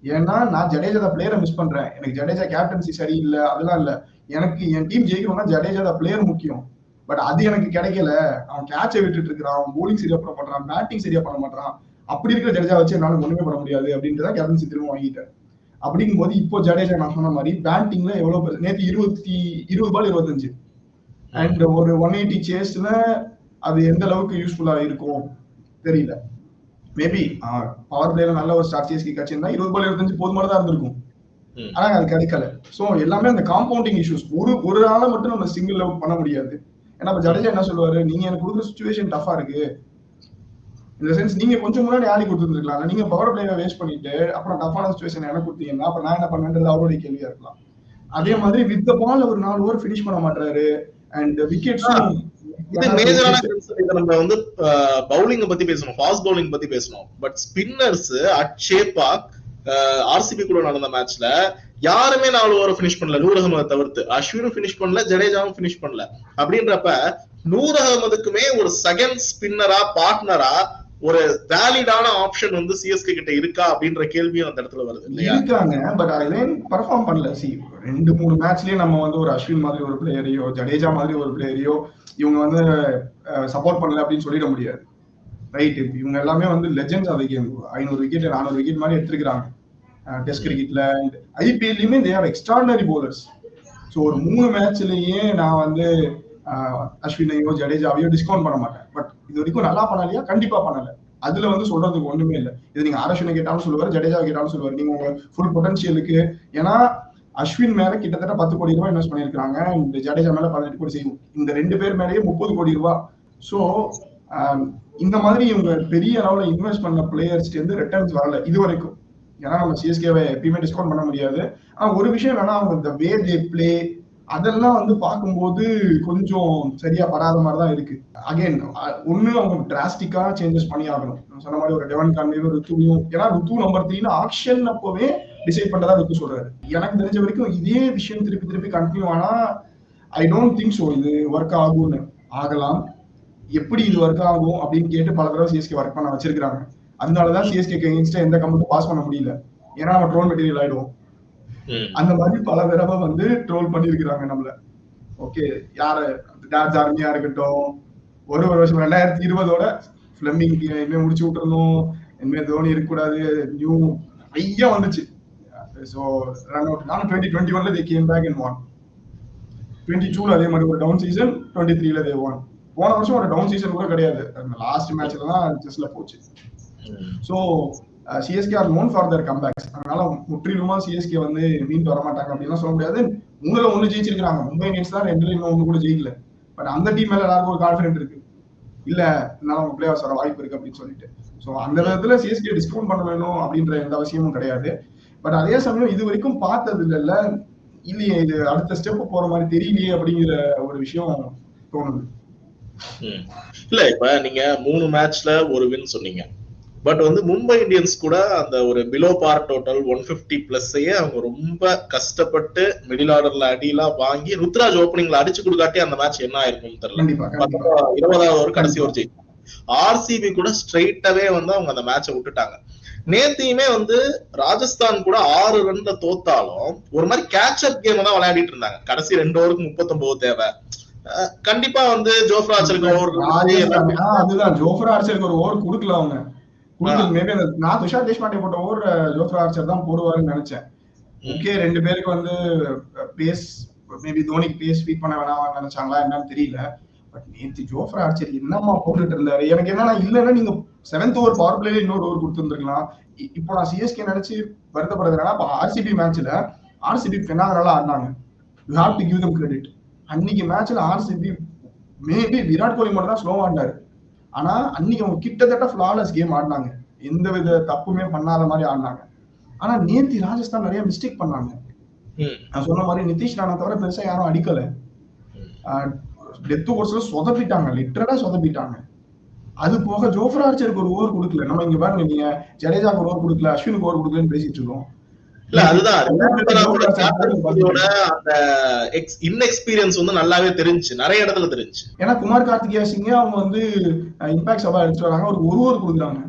ஏன்னா நான் ஜடேஜா பிளேயரை மிஸ் பண்றேன், எனக்கு ஜடேஜா கேப்டன்சி சரியில்லை, அதெல்லாம் இல்ல, எனக்கு என் டீம் ஜெயிக்கணும்னா ஜடேஜா பிளேயர் முக்கியம். பட் அது எனக்கு கிடைக்கல, அவன் கேட்சை விட்டுட்டு இருக்கிறான், அவன் போலிங் சரியா பண்ண மாட்டான், பேட்டிங் சரியா பண்ண மாட்டான், அப்படி இருக்கிற ஜடேஜா வச்சு என்னால ஒண்ணுமே பண்ண முடியாது அப்படின்றதான் கேப்டன்சி திரும்ப வாங்கிட்டேன். அப்படிங்கும் போது இப்போ ஜடேஜா நான் சொன்ன மாதிரி பேட்டிங்ல எவ்வளவு, நேற்று 20 பால் 25 அண்ட் ஒரு 180 சேஸ்ல அது எந்த அளவுக்கு யூஸ்ஃபுல்லா இருக்கும் தெரியல. மேபி பவர் பிளேல நல்ல ஒரு ஸ்டார்ட் சிஎஸ்கே கட்சின்னா 20 பால் 25 போதுமானதா இருந்திருக்கும். ஆனா அது கிடைக்கல. சோ எல்லாமே அந்த காம்பவுண்டிங் இஷ்யூஸ். ஒரு ஆளை மட்டும் நம்ம சிங்கிள் அவுட் பண்ண முடியாது. ஏன்னா ஜடேஜா என்ன சொல்லுவாரு, நீங்க எனக்கு கொடுக்குற சிச்சுவேஷன் டஃபா இருக்கு, இந்த சென்ஸ் நீங்க கொஞ்சம் முன்னாடி ஆடி கொடுத்துருக்கலாம், நீங்க பவர் பிளேயை வேஸ்ட் பண்ணிட்டு அப்புறம் டஃபான சிச்சுவேஷன் எனக்கு கொடுத்தீங்கன்னா அப்ப நான் என்ன பண்ணேன்றது அவருடைய கேள்வியா இருக்கலாம். அதே மாதிரி வித் த பால் ஒரு 4 ஓவர் ஃபினிஷ் பண்ண மாட்டாரு. அண்ட் விக்கெட்ஸும் இது மேஜரான கன்சர்ன். இத நம்ம வந்து பவுலிங் பத்தி பேசணும், ஃபாஸ்ட் பவுலிங் பத்தி பேசணும். பட் ஸ்பின்னர்ஸ் அட் ஷேப்பா ஆர்சிபி கூட நடந்த மேட்ச்ல யாருமே 4 ஓவர் ஃபினிஷ் பண்ணல, நூர் அகமது தவிர்த்து. அஸ்வினும் ஃபினிஷ் பண்ணல, ஜடேஜாவும் ஃபினிஷ் பண்ணல. அப்படின்றப்ப நூர் அகமதுக்குமே ஒரு செகண்ட் ஸ்பின்னரா, பார்ட்னரா ஒரு வேலிடான ஆப்ஷன் வந்து சிஎஸ்கே கிட்ட இருக்கா அப்படின்ற கேள்வியும் அந்த இடத்துல வருது இல்லையா? இருக்காங்க, பட் அதுலேயும் பெர்ஃபார்ம் பண்ணல. 2-3 மேட்ச்லயே நம்ம வந்து ஒரு அஸ்வின் மாதிரி ஒரு பிளேயரையோ, ஜடேஜா மாதிரி ஒரு பிளேயரையோ இவங்க வந்து சப்போர்ட் பண்ணல அப்படின்னு சொல்லிட முடியாது. ரைட், இவங்க எல்லாமே வந்து legends of the game. 500 wicket 400 wicket மாதிரி எடுத்துருக்காங்க டெஸ்ட் கிரிக்கெட்ல. ஐபிஎல்லையுமே they are extraordinary bowlers. So ஒரு 3 மேட்ச்லயே நான் வந்து அஸ்வினையோ ஜடேஜாவையோ டிஸ்கவுண்ட் பண்ண மாட்டேன். பட் இது வரைக்கும் நல்லா பண்ணலையா? கண்டிப்பா பண்ணல. அதுல வந்து சொல்றதுக்கு ஒண்ணுமே இல்லை. இது நீங்க அஸ்வினை கேட்டாலும் சொல்லுவாரு, ஜடேஜா கேட்டாலும் சொல்லுவாரு, நீங்க உங்க ஃபுல் பொட்டன்ஷியலுக்கு. ஏன்னா அஸ்வின் மேல கிட்டத்தட்ட 10 கோடி ரூபாய் இன்வெஸ்ட் பண்ணிருக்காங்க, இந்த ஜடேஜா மேல 18 கோடி செய்யும், இந்த 2 பேர் மேலேயே 30 கோடி ரூபாய். ஸோ இந்த மாதிரி இவங்க பெரிய அளவுல இன்வெஸ்ட் பண்ண பிளேயர்ஸ்க்கு வந்து ரிட்டர்ன்ஸ் வரல இது வரைக்கும். ஏன்னா நம்ம சிஎஸ்கேவை எப்பயுமே டிஸ்கவுண்ட் பண்ண முடியாது. ஆனா ஒரு விஷயம் என்னன்னா, அவங்க இந்த வே தே பிளே அதெல்லாம் வந்து பார்க்கும்போது கொஞ்சம் சரியா படாத மாதிரி தான் இருக்கு. அகைன் ஒண்ணு அவங்க டிராஸ்டிக்கா சேஞ்சஸ் பண்ணி ஆகணும். சொன்ன மாதிரி ஒரு டெவன் கான்வேயும் ருத்துவையும், ஏன்னா ருத்து நம்பர் 3 ஆக்ஷன் அப்பவே டிசைட் பண்றதா ருத்து சொல்றாரு. எனக்கு தெரிஞ்ச வரைக்கும் இதே விஷயம் திருப்பி கண்டினியூ ஆனா ஐ டோன்ட் திங்க் ஸோ இது ஒர்க் ஆகும்னு. ஆகலாம், எப்படி இது ஒர்க் ஆகும் அப்படின்னு கேட்டு பல தடவை சிஎஸ்கே ஒர்க் பண்ண வச்சிருக்காங்க. அதனாலதான் சிஎஸ்கே எகென்ஸ்டா எந்த கமெண்ட்டும் பாஸ் பண்ண முடியல, ஏன்னா நம்ம ட்ரோல் மெட்டீரியல் ஆயிடுவோம். அந்த மாதிரி பல தடவை வந்து ட்ரோல் பண்ணிருக்கிறாங்க நம்மள. ஓகே, யாரு டார்ஜ் ஆர்மியா இருக்கட்டும், ஒரு வருஷம் 2020ஓட பிளமிங் இனிமே முடிச்சு விட்டுறணும், இனிமே தோனி இருக்கக்கூடாது, நியூ ஐயா வந்துச்சு. So run out. நானும் 2021ல they came back and won. 22ல அதே மாதிரி ஒரு டவுன் சீசன், 23ல they won. போன வருஷம் ஒரு டவுன் சீசன் கூட கிடையாது, லாஸ்ட் மேட்ச்ல தான் ஜஸ்ட்ல போச்சு. So CSK are known for their comebacks. அதனால முற்றிலுமா சிஎஸ்கே வந்து மீண்டு வர மாட்டாங்க அப்படின்லாம் சொல்ல முடியாது. 3ல 1 ஜெயிச்சிருக்காங்க, மும்பை இந்தியன்ஸ் தான் 2ல இன்னும் 1 கூட ஜெயிக்கல. பட் அந்த டீம் மேல எல்லாருக்கும் ஒரு கான்ஃபிடென்ட் இருக்கு, இல்ல என்னால அவங்க பிளே ஆஃப்ஸ் வர வாய்ப்பு இருக்கு அப்படின்னு சொல்லிட்டு. ஸோ அந்த விதத்துல சிஎஸ்கே டிஸ்கவுண்ட் பண்ண வேணும் அப்படின்ற எந்த அவசியமும் கிடையாது. பட் அதே சமயம் இது வரைக்கும் பார்த்தது இல்ல இல்லையே இது அடுத்த ஸ்டெப் போற மாதிரி தெரியலையே அப்படிங்கிற ஒரு விஷயம் தோணுது. இல்ல இப்ப நீங்க 3 மேட்ச்ல ஒரு வின் சொன்னீங்க. பட் வந்து மும்பை இந்தியன்ஸ் கூட அந்த ஒரு பிலோ பார் டோட்டல் 150 பிளஸ்ஸையே அவங்க ரொம்ப கஷ்டப்பட்டு மிடில் ஆர்டர்ல அடியெல்லாம் வாங்கி ருத்ராஜ் ஓப்பனிங்ல அடிச்சு கொடுக்காட்டி அந்த மேட்ச் என்ன ஆயிருக்கும் தெரியல. 20வது ஒரு கடைசி ஒரு ஜெயிச்சு ஆர்சிபி கூட ஸ்ட்ரெயிட்டாவே வந்து அவங்க அந்த மேட்சை விட்டுட்டாங்க. நேத்தையுமே வந்து ராஜஸ்தான் கூட 6 ரன்ல தோத்தாலும் ஒரு மாதிரி கேட்ச் அப் கேம் தான் விளையாடிட்டு இருந்தாங்க. கடைசி 2 ஓவருக்கு 39 தேவை. கண்டிப்பா வந்து ஜோஃப்ரா ஆர்ச்சருக்கு அதுதான் ஜோஃப்ரா ஆர்ச்சருக்கு ஒரு ஓவர் கொடுக்கல அவங்க. மேபி நான் துஷார் தேஷ்பாண்டே போட்ட ஓவர் ஜோஃப்ரா ஆர்ச்சர் தான் போடுவாருன்னு நினைச்சேன். ஓகே 2 பேருக்கு வந்து பேஸ் மேபி தோனிக்கு பேஸ் ஃபீட் பண்ண வேணாம் நினைச்சாங்களா என்னன்னு தெரியல. பட் நேத்து ஜோஃப்ரா ஆர்ச்சர் என்னமா போட்டுட்டு இருந்தாரு. எனக்கு என்னன்னா இல்லன்னா நீங்க 7th ஓவர் பவர் பிளேல இன்னொரு ஓவர் கொடுத்துருந்துருக்கலாம். இப்போ நான் சிஎஸ்கே நினைச்சு வருத்தப்படுறதுனா ஆர்சிபி மேட்ச்ல ஆர்சிபி பெனாகரலா ஆடினாங்க. You have to give them credit. அன்னைக்கு மேட்ச்ல ஆர்சிபி மேபி விராட் கோலி மட்டும் தான் ஸ்லோவா ஆடினாரு. ஆனா அன்னைக்கு அவங்க கிட்டத்தட்ட ஃபிளாலஸ் கேம் ஆடினாங்க. எந்த வித தப்புமே பண்ணாத மாதிரி ஆடினாங்க. ஆனா நேத்தி ராஜஸ்தான் நிறைய மிஸ்டேக் பண்ணாங்க. நான் சொன்ன மாதிரி நிதிஷ் ராணா தவிர பெருசா யாரும் அடிக்கல. டெத் ஓவர்ஸ்ல சொதப்பிட்டாங்க, லிட்டரலா சொதப்பிட்டாங்க. அது போக ஜோஃப்ரா ஆர்ச்சருக்கு ஒரு ஓவர் கொடுக்கல. நம்ம இங்க பாருங்க, நீங்க ஜடேஜாக்கு ஒரு ஓவர் கொடுக்கல, அஸ்வினுக்கு ஓவர் கொடுக்கலன்னு பேசிட்டு இருக்கோம். இல்ல அதுதான் அந்த இன்எக்ஸ்பீரியன்ஸ் வந்து நல்லாவே தெரிஞ்சு நிறைய இடத்துல தெரிஞ்சு. ஏன்னா குமார் கார்த்திகேயா சிங்கே அவங்க வந்து இம்பாக்ட் சபா எடுத்துட்டு வராங்க, ஒரு ஓவர் கொடுக்குறாங்க.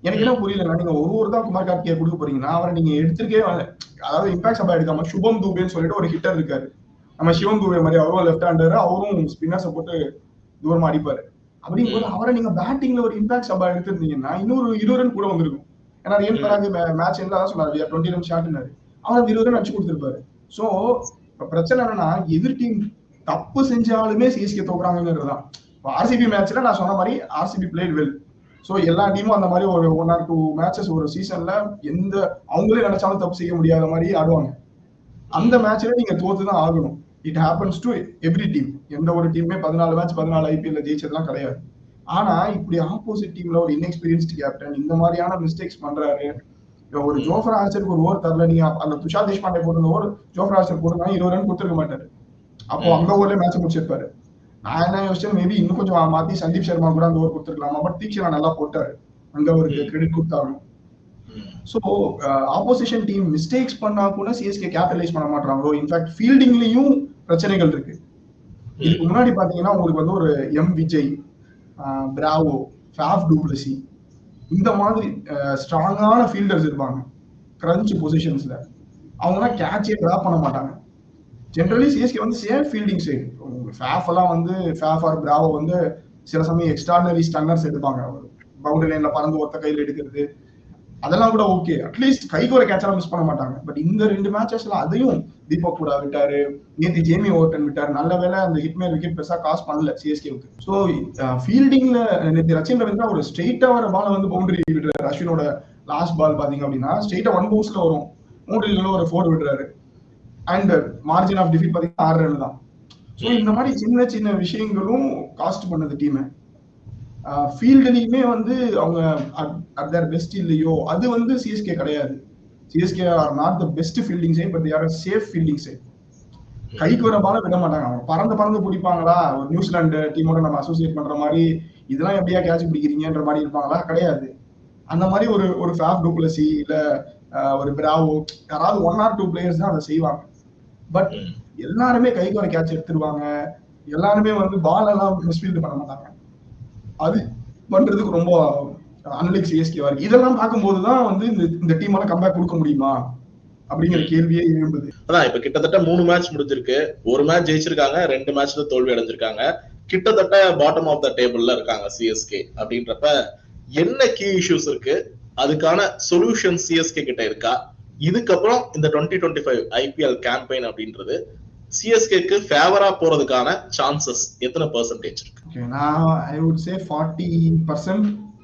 எனக்கு என்ன புரியல, நீங்க ஒரு ஓவர் தான் குமார் கார்த்திகேயா கொடுக்க போறீங்கன்னா அவரை நீங்க எடுத்துருக்கே, அதாவது இம்பாக்ட் சபா எடுக்காம சுபம் தூபேன்னு சொல்லிட்டு ஒரு ஹிட்டர் இருக்காரு. நம்ம சிவம் தூபே மாதிரி அவரும் லெஃப்ட் ஹேண்டர், அவரும் ஸ்பின்னர்ஸை போட்டு தூரமா அடிப்பாரு. அப்படிங்கும்போது அவரை நீங்க பேட்டிங்ல ஒரு இம்பாக்ட் சபா எடுத்திருந்தீங்கன்னா இன்னொரு 20 ரன் கூட வந்திருக்கும். ஏன்னா ரியல் பராக் மேட்ச் என்ன சொன்னாரு, 20 ரன் ஷாட்னாரு, அவர் 20 ரன் அடிச்சு கொடுத்திருப்பாரு. சோ பிரச்சனை என்னன்னா எதிர் டீம் தப்பு செஞ்சாலுமே சிஎஸ்கே தோக்குறாங்கிறதுதான். ஆர்சிபி மேட்ச்ல நான் சொன்ன மாதிரி ஆர்சிபி பிளேட் வெல். சோ எல்லா டீமும் அந்த மாதிரி ஒரு 1 or 2 மேட்சஸ் ஒரு சீசன்ல எந்த அவங்களே நினைச்சாலும் தப்பு செய்ய முடியாத மாதிரி ஆடுவாங்க. அந்த மேட்ச்ல நீங்க தோத்துதான் ஆகணும். It happens to every team. எந்த ஒரு டீமுமே 14 மேட்ச் 14 ஐபிஎல்ல ஜெயிச்சதுலாம் கிடையாது. ஆனா இப்படி ஆப்போசிட் டீம்ல ஒரு இன்எக்ஸ்பீரியன்ஸ்டு கேப்டன் இந்த மாதிரியான மிஸ்டேக்ஸ் பண்றாரு. ஒரு ஜோஃப்ரா ஆர்ச்சருக்கு ஒரு ஓவர் தரல, நீங்க அந்த துஷார் தேஷ்பாண்டே போட்டு ஓவர் ஜோஃப்ரா ஆர்ச்சர் போட்டுனா 20 ரன் கொடுத்துருக்க மாட்டாரு. அப்போ அந்த ஓவர்ல மேட்ச் முடிச்சிருப்பாரு. நான் என்ன யோசிச்சேன், மேபி இன்னும் கொஞ்சம் மாத்தி சந்தீப் சர்மா கூட அந்த ஓவர் கொடுத்துருக்கலாமா. பட் தீக்ஷனா நல்லா போட்டாரு, அங்க அவருக்கு கிரெடிட் கொடுத்தாங்க. சோ ஆப்போசிஷன் டீம் மிஸ்டேக்ஸ் பண்ணா கூட சிஎஸ்கே கேபிட்டலைஸ் பண்ண மாட்டாங்களோ. இன்ஃபேக்ட் ஃபீல்டிங்லயும் பிரச்சனைகள் இருக்கு. இதுக்கு முன்னாடி பாத்தீங்கன்னா உங்களுக்கு வந்து ஒரு M Vijay, Bravo, Faf to Blessy இந்த மாதிரி ஸ்ட்ராங்கான ஃபீல்டர்ஸ் இருப்பாங்க கிரன்ச் பொசிஷன்ஸ்ல. அவங்கலாம் கேட்சே டிராப் பண்ண மாட்டாங்க. ஜென்ரலி சிஎஸ்கே வந்து சேஃப் ஃபீல்டிங் சைடு. ஃபாஃப் எல்லாம் வந்து ஃபாஃப் ஆர் பிராவோ வந்து சில சமயம் எக்ஸ்ட்ராடனரி ஸ்டன்னர்ஸ் எடுப்பாங்க. பவுண்டரி லைன்ல பறந்து ஒத்த கையில் எடுக்கிறது அதெல்லாம் கூட ஓகே, அட்லீஸ்ட் கைக்கு ஒரு கேட்செல்லாம் மிஸ் பண்ண மாட்டாங்க. பட் இந்த 2 மேட்சஸ்ல அதையும் தீபக் கூட விட்டாரு, நேத்து ஜேமி ஓவர்டன் விட்டாரு. நல்ல வேலை அந்த ஹிட்மேன் விக்கெட் பெருசா காசு பண்ணல சிஎஸ்கேவுக்கு. ஸோ ஃபீல்டிங்ல நேற்று ரச்சின் ரவீந்திரா ஒரு ஸ்ட்ரெயிட்டா வர பால வந்து பவுண்டரி விடுறாரு. அஸ்வினோட லாஸ்ட் பால் பாத்தீங்க அப்படின்னா ஸ்ட்ரெயிட்டா 1 பவுன்ஸ்ல வரும், பவுண்டரியில ஒரு 4 விடுறாரு. அண்ட் மார்ஜின் ஆஃப் டிஃபீட் பாத்தீங்கன்னா 6 ரன் தான். ஸோ இந்த மாதிரி சின்ன சின்ன விஷயங்களும் காஸ்ட் பண்ணது டீமை. ஃபீல்டுலயுமே வந்து அவங்க அட் தேர் பெஸ்ட் இல்லையோ, அது வந்து சிஎஸ்கே கிடையாது. CSK are not the best fielding side, but they are safe fielding side. கைக்கு வர பால விட மாட்டாங்க. அவங்க பறந்து பிடிப்பாங்களா, ஒரு நியூசிலாந்து டீமோட நம்ம அசோசியேட் பண்ற மாதிரி இதெல்லாம் எப்படியா கேட்ச் பிடிக்கிறீங்கன்ற மாதிரி இருப்பாங்களா, கிடையாது. அந்த மாதிரி ஒரு ஃபாஃப் டு பிளஸி இல்ல ஒரு பிராவோ யாராவது 1 or 2 பிளேயர்ஸ் தான் அதை செய்வாங்க. பட் எல்லாருமே கைக்கு வர கேட்ச் எடுத்துருவாங்க. எல்லாருமே வந்து பால் எல்லாம் மிஸ்ஃபீல்டு பண்ண மாட்டாங்க. அது பண்றதுக்கு ரொம்ப அனலிக் சிஎஸ்கேவா இருக்கு. இதெல்லாம் பார்க்கும்போதுதான் வந்து இந்த டீமால கம்பேக் கொடுக்க முடியுமா அப்படிங்கிற கேள்வியே எழும்புது. அதான் இப்ப கிட்டத்தட்ட 3 மேட்ச் முடிஞ்சிருக்கு. ஒரு மேட்ச் ஜெயிச்சிருக்காங்க, 2 மேட்ச்ல தோல்வி அடைஞ்சிருக்காங்க. கிட்டத்தட்ட பாட்டம் ஆஃப் த டேபிள்ல இருக்காங்க சிஎஸ்கே. அப்படின்றப்ப என்ன கீ இஷ்யூஸ் இருக்கு, அதுக்கான சொல்யூஷன் சிஎஸ்கே கிட்ட இருக்கா? இதுக்கப்புறம் இந்த 2025 ஐபிஎல் கேம்பெயின் அப்படின்றது சிஎஸ்கேக்கு ஃபேவரா போறதுக்கான சான்சஸ் எத்தனை பெர்சன்டேஜ் இருக்கு? நான் ஐ வுட் சே 40%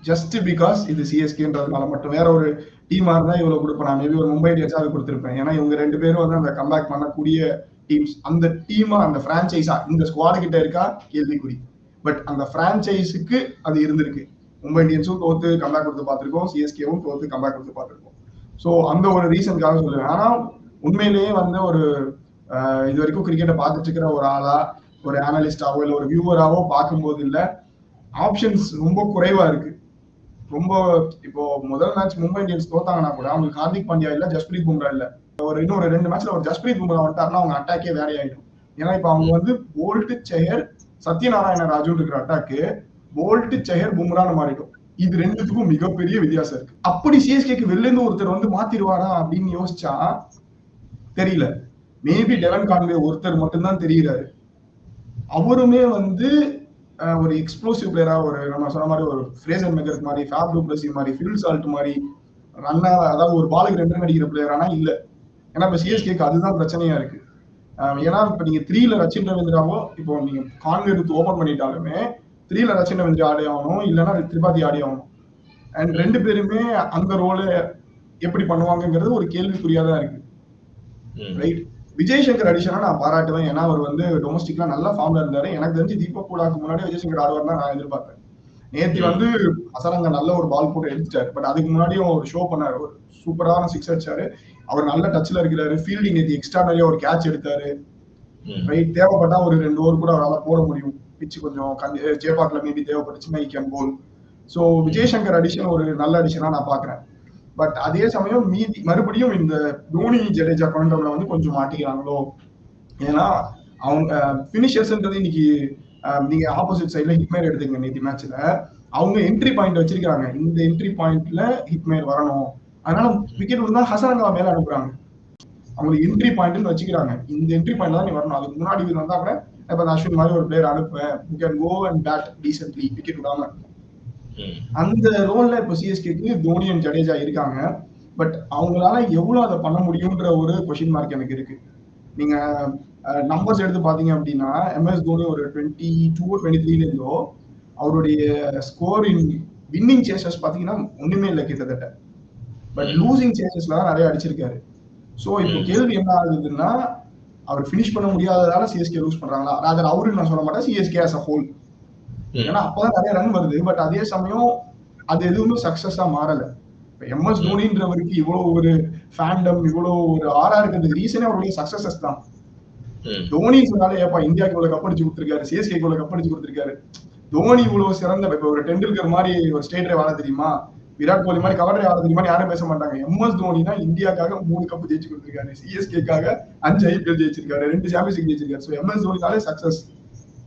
ஜஸ்ட் பிகாஸ் இது சிஎஸ்கேன்றதுனால மட்டும். வேற ஒரு டீமா இருந்தா இவ்வளவு கொடுப்பேன். நான் மேபி ஒரு மும்பை இந்தியன்ஸ் அது கொடுத்திருப்பேன். ஏன்னா இவங்க 2 பேரும் வந்து அந்த கம்பேக் பண்ணக்கூடிய டீம்ஸ். அந்த டீமா அந்த பிரான்சைஸா இந்த ஸ்குவாட் கிட்ட இருக்கா கேள்விக்குறி. பட் அந்த பிரான்சைஸுக்கு அது இருந்திருக்கு. மும்பை இந்தியன்ஸும் தோத்து கம்பேக் கொடுத்து பார்த்திருக்கோம், சிஎஸ்கேவும் தோத்து கம்பேக் கொடுத்து பார்த்திருக்கோம். ஸோ அந்த ஒரு ரீசனுக்காக சொல்லுவேன். ஆனா உண்மையிலேயே வந்து இது வரைக்கும் கிரிக்கெட்டை பார்த்துட்டு இருக்கிற ஒரு ஆளா, ஒரு அனலிஸ்டாவோ இல்ல ஒரு வியூவராவோ பார்க்கும்போது இல்ல, ஆப்ஷன்ஸ் ரொம்ப குறைவா இருக்கு. ரொம்ப இப்போ முதல் மேட்ச் மும்பை இந்தியன்ஸ் தோத்தாங்கன்னா கூட அவங்களுக்கு ஹார்திக் பாண்டியா இல்ல, ஜஸ்பிரீத் பும்ரா இல்ல. இன்னொரு 2 மேட்ச்ல ஒரு ஜஸ்பிரீத் பும்ரா வந்துட்டாருன்னா அவங்க அட்டாக்கே வேறையாயிடும். ஏன்னா இப்ப அவங்க வந்து போல்ட், செஹர், சத்யநாராயண ராஜு இருக்கிற அட்டாக்கு போல்ட், செஹர், பும்ரான்னு மாறிடும். இது ரெண்டுத்துக்கும் மிகப்பெரிய வித்தியாசம் இருக்கு. அப்படி சிஎஸ்கேக்கு வெளில இருந்து ஒருத்தர் வந்து மாத்திருவாரா அப்படின்னு யோசிச்சா தெரியல. மேபி டெவன் கான்வே ஒருத்தர் மட்டும்தான் தெரிகிறாரு. அவருமே வந்து ஒரு எக்ஸ்ப்ளோசிவ் பிளேயரா, ஒரு நம்ம சொன்ன மாதிரி ஒரு ஃப்ரேசர் மெக்கர் மாதிரி, ஃபேப் டு பிளஸி மாதிரி, ஃபில் சால்ட் மாதிரி ரன்னா, அதாவது ஒரு பாலுக்கு 2 ரன் அடிக்கிற பிளேயர் ஆனா இல்ல. ஏன்னா இப்ப சிஎஸ்கேக்கு அதுதான் பிரச்சனையா இருக்கு. ஏன்னா இப்ப நீங்க 3ல ரச்சின் ரவீந்திராவோ இப்போ நீங்க கான்வே எடுத்து ஓபன் பண்ணிட்டாலுமே 3ல ரச்சின் ரவீந்திரா ஆடி ஆகணும், இல்லைன்னா திரிபாதி ஆடி ஆகணும். அண்ட் 2 பேருமே அந்த ரோல எப்படி பண்ணுவாங்கிறது ஒரு கேள்விக்குறியாதான் இருக்கு. ரைட். விஜய் சங்கர் அடிஷனா நான் பாராட்டுவேன். ஏன்னா அவர் வந்து டொமஸ்டிக்ல நல்ல ஃபார்ம்ல இருந்தாரு. எனக்கு தெரிஞ்சு தீபக் கூடாக்கு முன்னாடி விஜய் சங்கர் ஆடுவார் தான் நான் எதிர்பார்த்தேன். நேத்தி வந்து அசரங்க நல்ல ஒரு பால் போட்டு எடுத்துட்டாரு. பட் அதுக்கு முன்னாடியும் ஒரு ஷோ பண்ணாரு, ஒரு சூப்பரான 6 அடிச்சாரு. அவர் நல்ல டச்ல இருக்கிறாரு. ஃபீல்டிங் நேத்தி எக்ஸ்ட்ரானரியா ஒரு கேட்ச் எடுத்தாரு. ரைட். தேவைப்பட்டா ஒரு 2 ஓவர் கூட அவரால் போட முடியும். பிச்சு கொஞ்சம் ஜேபாக்ல மேபி தேவைப்பட்டுச்சுன்னா he can bowl. So Vijay Shankar addition ஒரு நல்ல அடிஷனா நான் பாக்குறேன். பட் அதே சமயம் மீதி மறுபடியும் இந்த தோனி ஜடேஜா கொண்டவங்க வந்து கொஞ்சம் மாட்டிக்கிறாங்களோ. ஏன்னா அவங்க பினிஷர்ஸ்ன்றது இன்னைக்கு நீங்க ஆப்போசிட் சைட்ல ஹிட்மேர் எடுத்துங்க. நேற்று மேட்ச்ல அவங்க என்ட்ரி பாயிண்ட் வச்சிருக்காங்க. இந்த என்ட்ரி பாயிண்ட்ல ஹிட்மேர் வரணும், அதனால விக்கெட் விழுந்தா ஹசரங்கா மேல அனுப்புறாங்க. அவங்களுக்கு என்ட்ரி பாயிண்ட்னு வச்சுக்கிறாங்க. இந்த என்ட்ரி பாயிண்ட் தான் நீ வரணும். அதுக்கு முன்னாடி வந்தா கூட இப்ப அஸ்வின் மாதிரி ஒரு பிளேயர் அனுப்புவேன், you can go and bat decently, wicket விடாம. அந்த ரோல்ல இப்ப சிஎஸ்கேக்கு தோனி அண்ட் ஜடேஜா இருக்காங்க. பட் அவங்களால எவ்வளவு அதை பண்ண முடியும்ன்ற ஒரு கொஸ்டின் மார்க் எனக்கு இருக்கு. நீங்க நம்பர்ஸ் எடுத்து பாத்தீங்க அப்படின்னா எம்எஸ் தோனி ஒரு 22-23 இருந்தோ அவருடைய ஸ்கோர் இன் வின்னிங் சேசஸ் பாத்தீங்கன்னா ஒண்ணுமே இல்லை கிட்டத்தட்ட. பட் லூசிங் சேசஸ்ல தான் நிறைய அடிச்சிருக்காரு. சோ இப்போ கேள்வி என்ன ஆகுதுன்னா, அவர் பினிஷ் பண்ண முடியாததால சிஎஸ்கே லூஸ் பண்றாங்களா? ராதர் அவருக்கு நான் சொல்ல மாட்டேன், சிஎஸ்கே as a whole. ஏன்னா அப்பதான் நிறைய ரன் வருது. பட் அதே சமயம் அது எதுவுமே சக்சஸா மாறல. எம்எஸ் தோனின்றவருக்கு இவ்வளவு ஒரு ஃபேண்டம், இவ்வளவு ஒரு ஆரா இருக்கிறதுக்கு ரீசனே அவருடைய சக்சஸஸ் தான். தோனி சொன்னாலே ஏப்பா இந்தியாவுக்கு இவ்வளவு கப் அடிச்சு கொடுத்திருக்காரு, சிஎஸ்கே இவ்வளவு கப் அடிச்சு கொடுத்திருக்காரு, தோனி இவ்வளவு சிறந்த, இப்ப ஒரு டெண்டுல்கர் மாதிரி ஒரு ஸ்டேட் ரைவ் ஆட தெரியுமா, விராட் கோலி மாதிரி கவர் ரைவ் ஆட தெரியுமா யாரும் பேச மாட்டாங்க. எம்எஸ் தோனி தான் இந்தியாக்காக 3 கப் ஜெயிச்சு கொடுத்திருக்காரு, சிஎஸ்கேக்காக 5 ஐபிஎல் ஜெயிச்சிருக்காரு, 2 சாம்பியன்ஸ் லீக் ஜெயிச்சிருக்காரு. ஸோ எம்எஸ் தோனினாலே சக்சஸ்,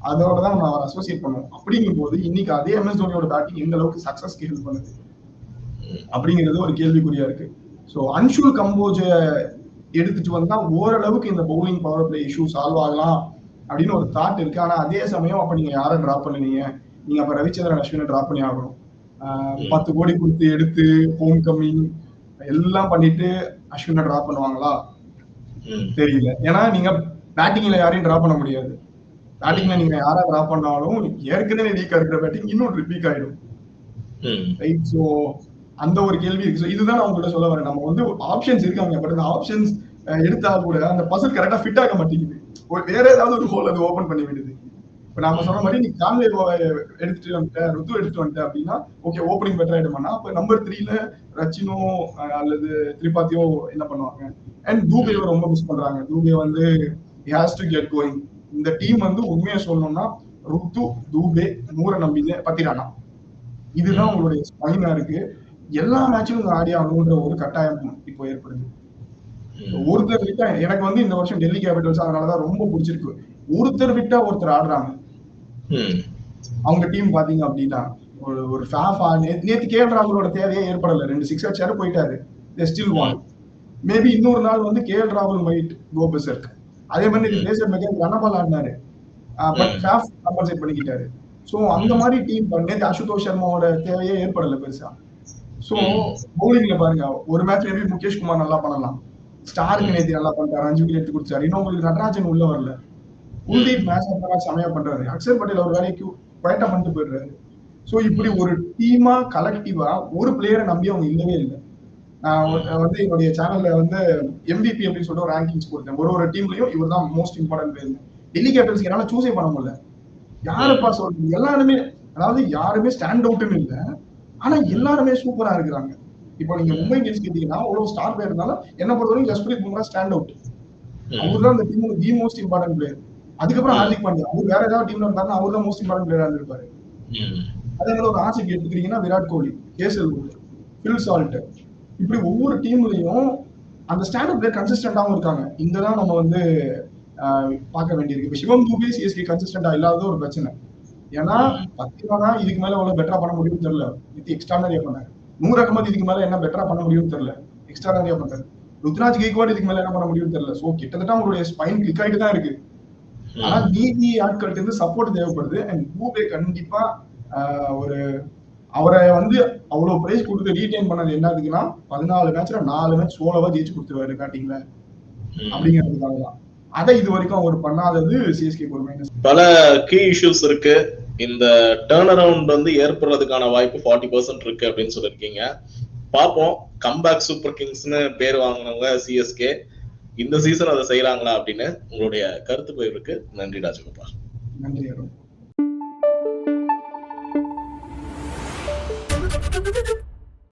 அதோட தான் நம்ம அவர் அசோசியேட் பண்ணுவோம். அப்படிங்கும் போது இன்னைக்கு அதே எம்எஸ் தோனியோட பேட்டிங் எந்த அளவுக்கு சக்சஸ்க்கு ஹெல்ப் பண்ணுது அப்படிங்கிறது ஒரு கேள்விக்குறியா இருக்கு. ஸோ அன்ஷுல் கம்போஜ எடுத்துட்டு வந்தா ஓரளவுக்கு இந்த bowling power play issue solve ஆகலாம் அப்படின்னு ஒரு தாட் இருக்கு. ஆனா அதே சமயம் அப்ப நீங்க யாரை டிராப் பண்ணுவீங்க? நீங்க அப்ப ரவிச்சந்திரன் அஸ்வினை டிராப் பண்ணி ஆகணும். 10 கோடி கொடுத்து எடுத்து ஹோம் கம்மிங் எல்லாம் பண்ணிட்டு அஸ்வினை டிராப் பண்ணுவாங்களா தெரியல. ஏன்னா நீங்க பேட்டிங்ல யாரையும் டிராப் பண்ண முடியாது. பேட்டிங்ல நீங்க யாரா டிராப் பண்ணாலும் ஏற்கனவே வீக்கா இருக்கிற பேட்டிங் இன்னும் வீக் ஆயிடும். ரைட். ஸோ அந்த ஒரு கேள்வி இருக்கு. ஸோ இதுதான் நான் உங்கள்கிட்ட சொல்ல வரேன். நம்ம வந்து ஆப்ஷன்ஸ் இருக்காங்க, பட் அந்த ஆப்ஷன்ஸ் எடுத்தா கூட அந்த பசல் கரெக்டா ஃபிட் ஆக மாட்டேங்குது. வேற ஏதாவது ஒரு ஹோல் அது ஓபன் பண்ணி விடுது. இப்ப நாம சொன்ன மாதிரி நீ கான்வே எடுத்துட்டு வந்துட்ட, ருத்து எடுத்துட்டு வந்துட்ட அப்படின்னா ஓகே ஓப்பனிங் பெட்டர் ஆயிடுமானா, அப்ப நம்பர் 3ல ரச்சினோ அல்லது திரிபாத்தியோ என்ன பண்ணுவாங்க? அண்ட் தூபேவை ரொம்ப மிஸ் பண்றாங்க. தூபே வந்து ஹேஸ் டு கெட் கோயிங். இந்த டீம் வந்து உண்மையா சொல்லணும்னா ருத்து, தூபே, நூரை நம்பிக்கை, பத்திரானா, இதுதான் உங்களுடைய ஸ்பைனா இருக்கு. எல்லா மேட்சும் ஆடி ஆகணும்ன்ற ஒரு கட்டாயம் இப்போ ஏற்படுது. ஒருத்தர் விட்டா எனக்கு வந்து இந்த வருஷம் டெல்லி கேபிட்டல்ஸ் அதனாலதான் ரொம்ப பிடிச்சிருக்கு. ஒருத்தர் விட்டா ஒருத்தர் ஆடுறாங்க. அவங்க டீம் பாத்தீங்க அப்படின்னா ஒரு நேத்து கேஎல் ராகுலோட தேவையே ஏற்படல. 2 6 அடிச்சாரு போயிட்டாரு. ஸ்டில் வான். மேபி இன்னொரு நாள் வந்து கேஎல் ராகுல் மைட் கோ பெர்சர்க். அதே மாதிரி பிளேசர் மெக்கர் ரன்னபால் ஆடினாரு, பட் ஃபேஃப் கம்பன்சேட் பண்ணிக்கிட்டாரு. சோ அந்த மாதிரி டீம் நேத்து அசுதோஷ் சர்மாவோட தேவையே ஏற்படல பெருசா. சோ பவுலிங்ல பாருங்க, ஒரு மேட்ச் மேபி முகேஷ் குமார் நல்லா பண்ணலாம், ஸ்டாருக்கு நேத்தி நல்லா பண்ணிட்டாரு, 5 விக்கெட் எடுத்து கொடுத்தாரு. இன்னும் உங்களுக்கு நடராஜன் உள்ள வரல, குல்தீப் மேட்ச் சமயா பண்றாரு, அக்ஷர் பட்டேல் ஒரு வேலைக்கு குவைட்டா பண்ணிட்டு போயிடுறாரு. சோ இப்படி ஒரு டீமா கலெக்டிவா ஒரு பிளேயரை நம்பி அவங்க இல்லவே இல்லை. நான் வந்து என்னுடைய சேனல்ல வந்து MVP அப்படின்னு சொல்லிட்டு ஒரு ரேங்கிங்ஸ் கொடுத்தேன். ஒரு டீம்லயும் இவர் தான் most important player. Delhi Capitals என்னால சூஸே பண்ண முடியல. யாருப்பா சொல்றது? எல்லாருமே, அதாவது யாருமே ஸ்டாண்ட் அவுட்னு இல்ல, ஆனா எல்லாருமே சூப்பரா இருக்கிறாங்க. இப்போ நீங்க மும்பை இந்தியன்ஸ் கேட்டீங்கன்னா அவ்வளவு ஸ்டார் பிளேயர் இருந்தாலும் என்ன பொறுத்தவரைக்கும் ஜஸ்பிரீத் பும்ரா ஸ்டாண்ட் அவுட். அவர் தான் அந்த டீமோட தி மோஸ்ட் இம்பார்ட்டன்ட் பிளேயர். அதுக்கப்புறம் ஹார்திக் பாண்டியா, அவர் வேற ஏதாவது டீம்ல இருந்தாருன்னா அவர் தான் மோஸ்ட் இம்பார்ட்டன்ட் பிளேயரா இருந்திருப்பாரு. அதே மாதிரி ஒரு ஆர்சிபி எடுத்துக்கிட்டீங்கன்னா Virat Kohli, KL Phil Salt, இப்படி ஒவ்வொரு டீம்லயும் அந்த ஸ்டாண்டர்ட் பிளேயர் கன்சிஸ்டன்டாவும் இருக்காங்க. இங்கதான் நம்ம வந்து பார்க்க வேண்டியிருக்கு. இப்ப சிவம் தூபே சிஎஸ்கே கன்சிஸ்டன்டா இல்லாத ஒரு பிரச்சனை. ஏன்னா 10 ரூபா இதுக்கு மேல எவ்வளவு பெட்டரா பண்ண முடியும்னு தெரியல, இது எக்ஸ்ட்ரானரியா பண்ணாரு. 100 அகமது இதுக்கு மேல என்ன பெட்டரா பண்ண முடியும்னு தெரியல, எக்ஸ்ட்ரானரியா பண்றாரு. ருத்ராஜ் கெய்க்வாட் இதுக்கு மேல என்ன பண்ண முடியும்னு தெரியல. சோ கிட்டத்தட்ட அவங்களுடைய ஸ்பைன் கிளிக் ஆயிட்டு தான் இருக்கு. ஆனா மீதி ஆட்கள்ட்ட இருந்து சப்போர்ட் தேவைப்படுது. அண்ட் தூபே கண்டிப்பா ஒரு அவரை வந்து அவ்வளவு பிரைஸ் கொடுத்து ரீடைன் பண்ணது என்னதுக்குன்னா 14 மேட்ச்ல 4 மேட்ச் சோலவா ஜெயிச்சு கொடுத்துருவாரு காட்டிங்களா அப்படிங்கிறதுக்காக தான். அதை இது வரைக்கும் அவர் பண்ணாதது சிஎஸ்கே ஒரு மைனஸ். பல கீ இஷ்யூஸ் இருக்கு. இந்த டர்ன் அரவுண்ட் வந்து ஏற்படுறதுக்கான வாய்ப்பு 40% இருக்கு அப்படின்னு சொல்லிருக்கீங்க. பாப்போம். கம்பேக் சூப்பர் கிங்ஸ்னு பேர் வாங்கினவங்க சிஎஸ்கே இந்த சீசன் அதை செய்யறாங்களா அப்படின்னு உங்களுடைய கருத்து பகிர்வுக்கு நன்றி ராஜகோபால். நன்றி. Thank you.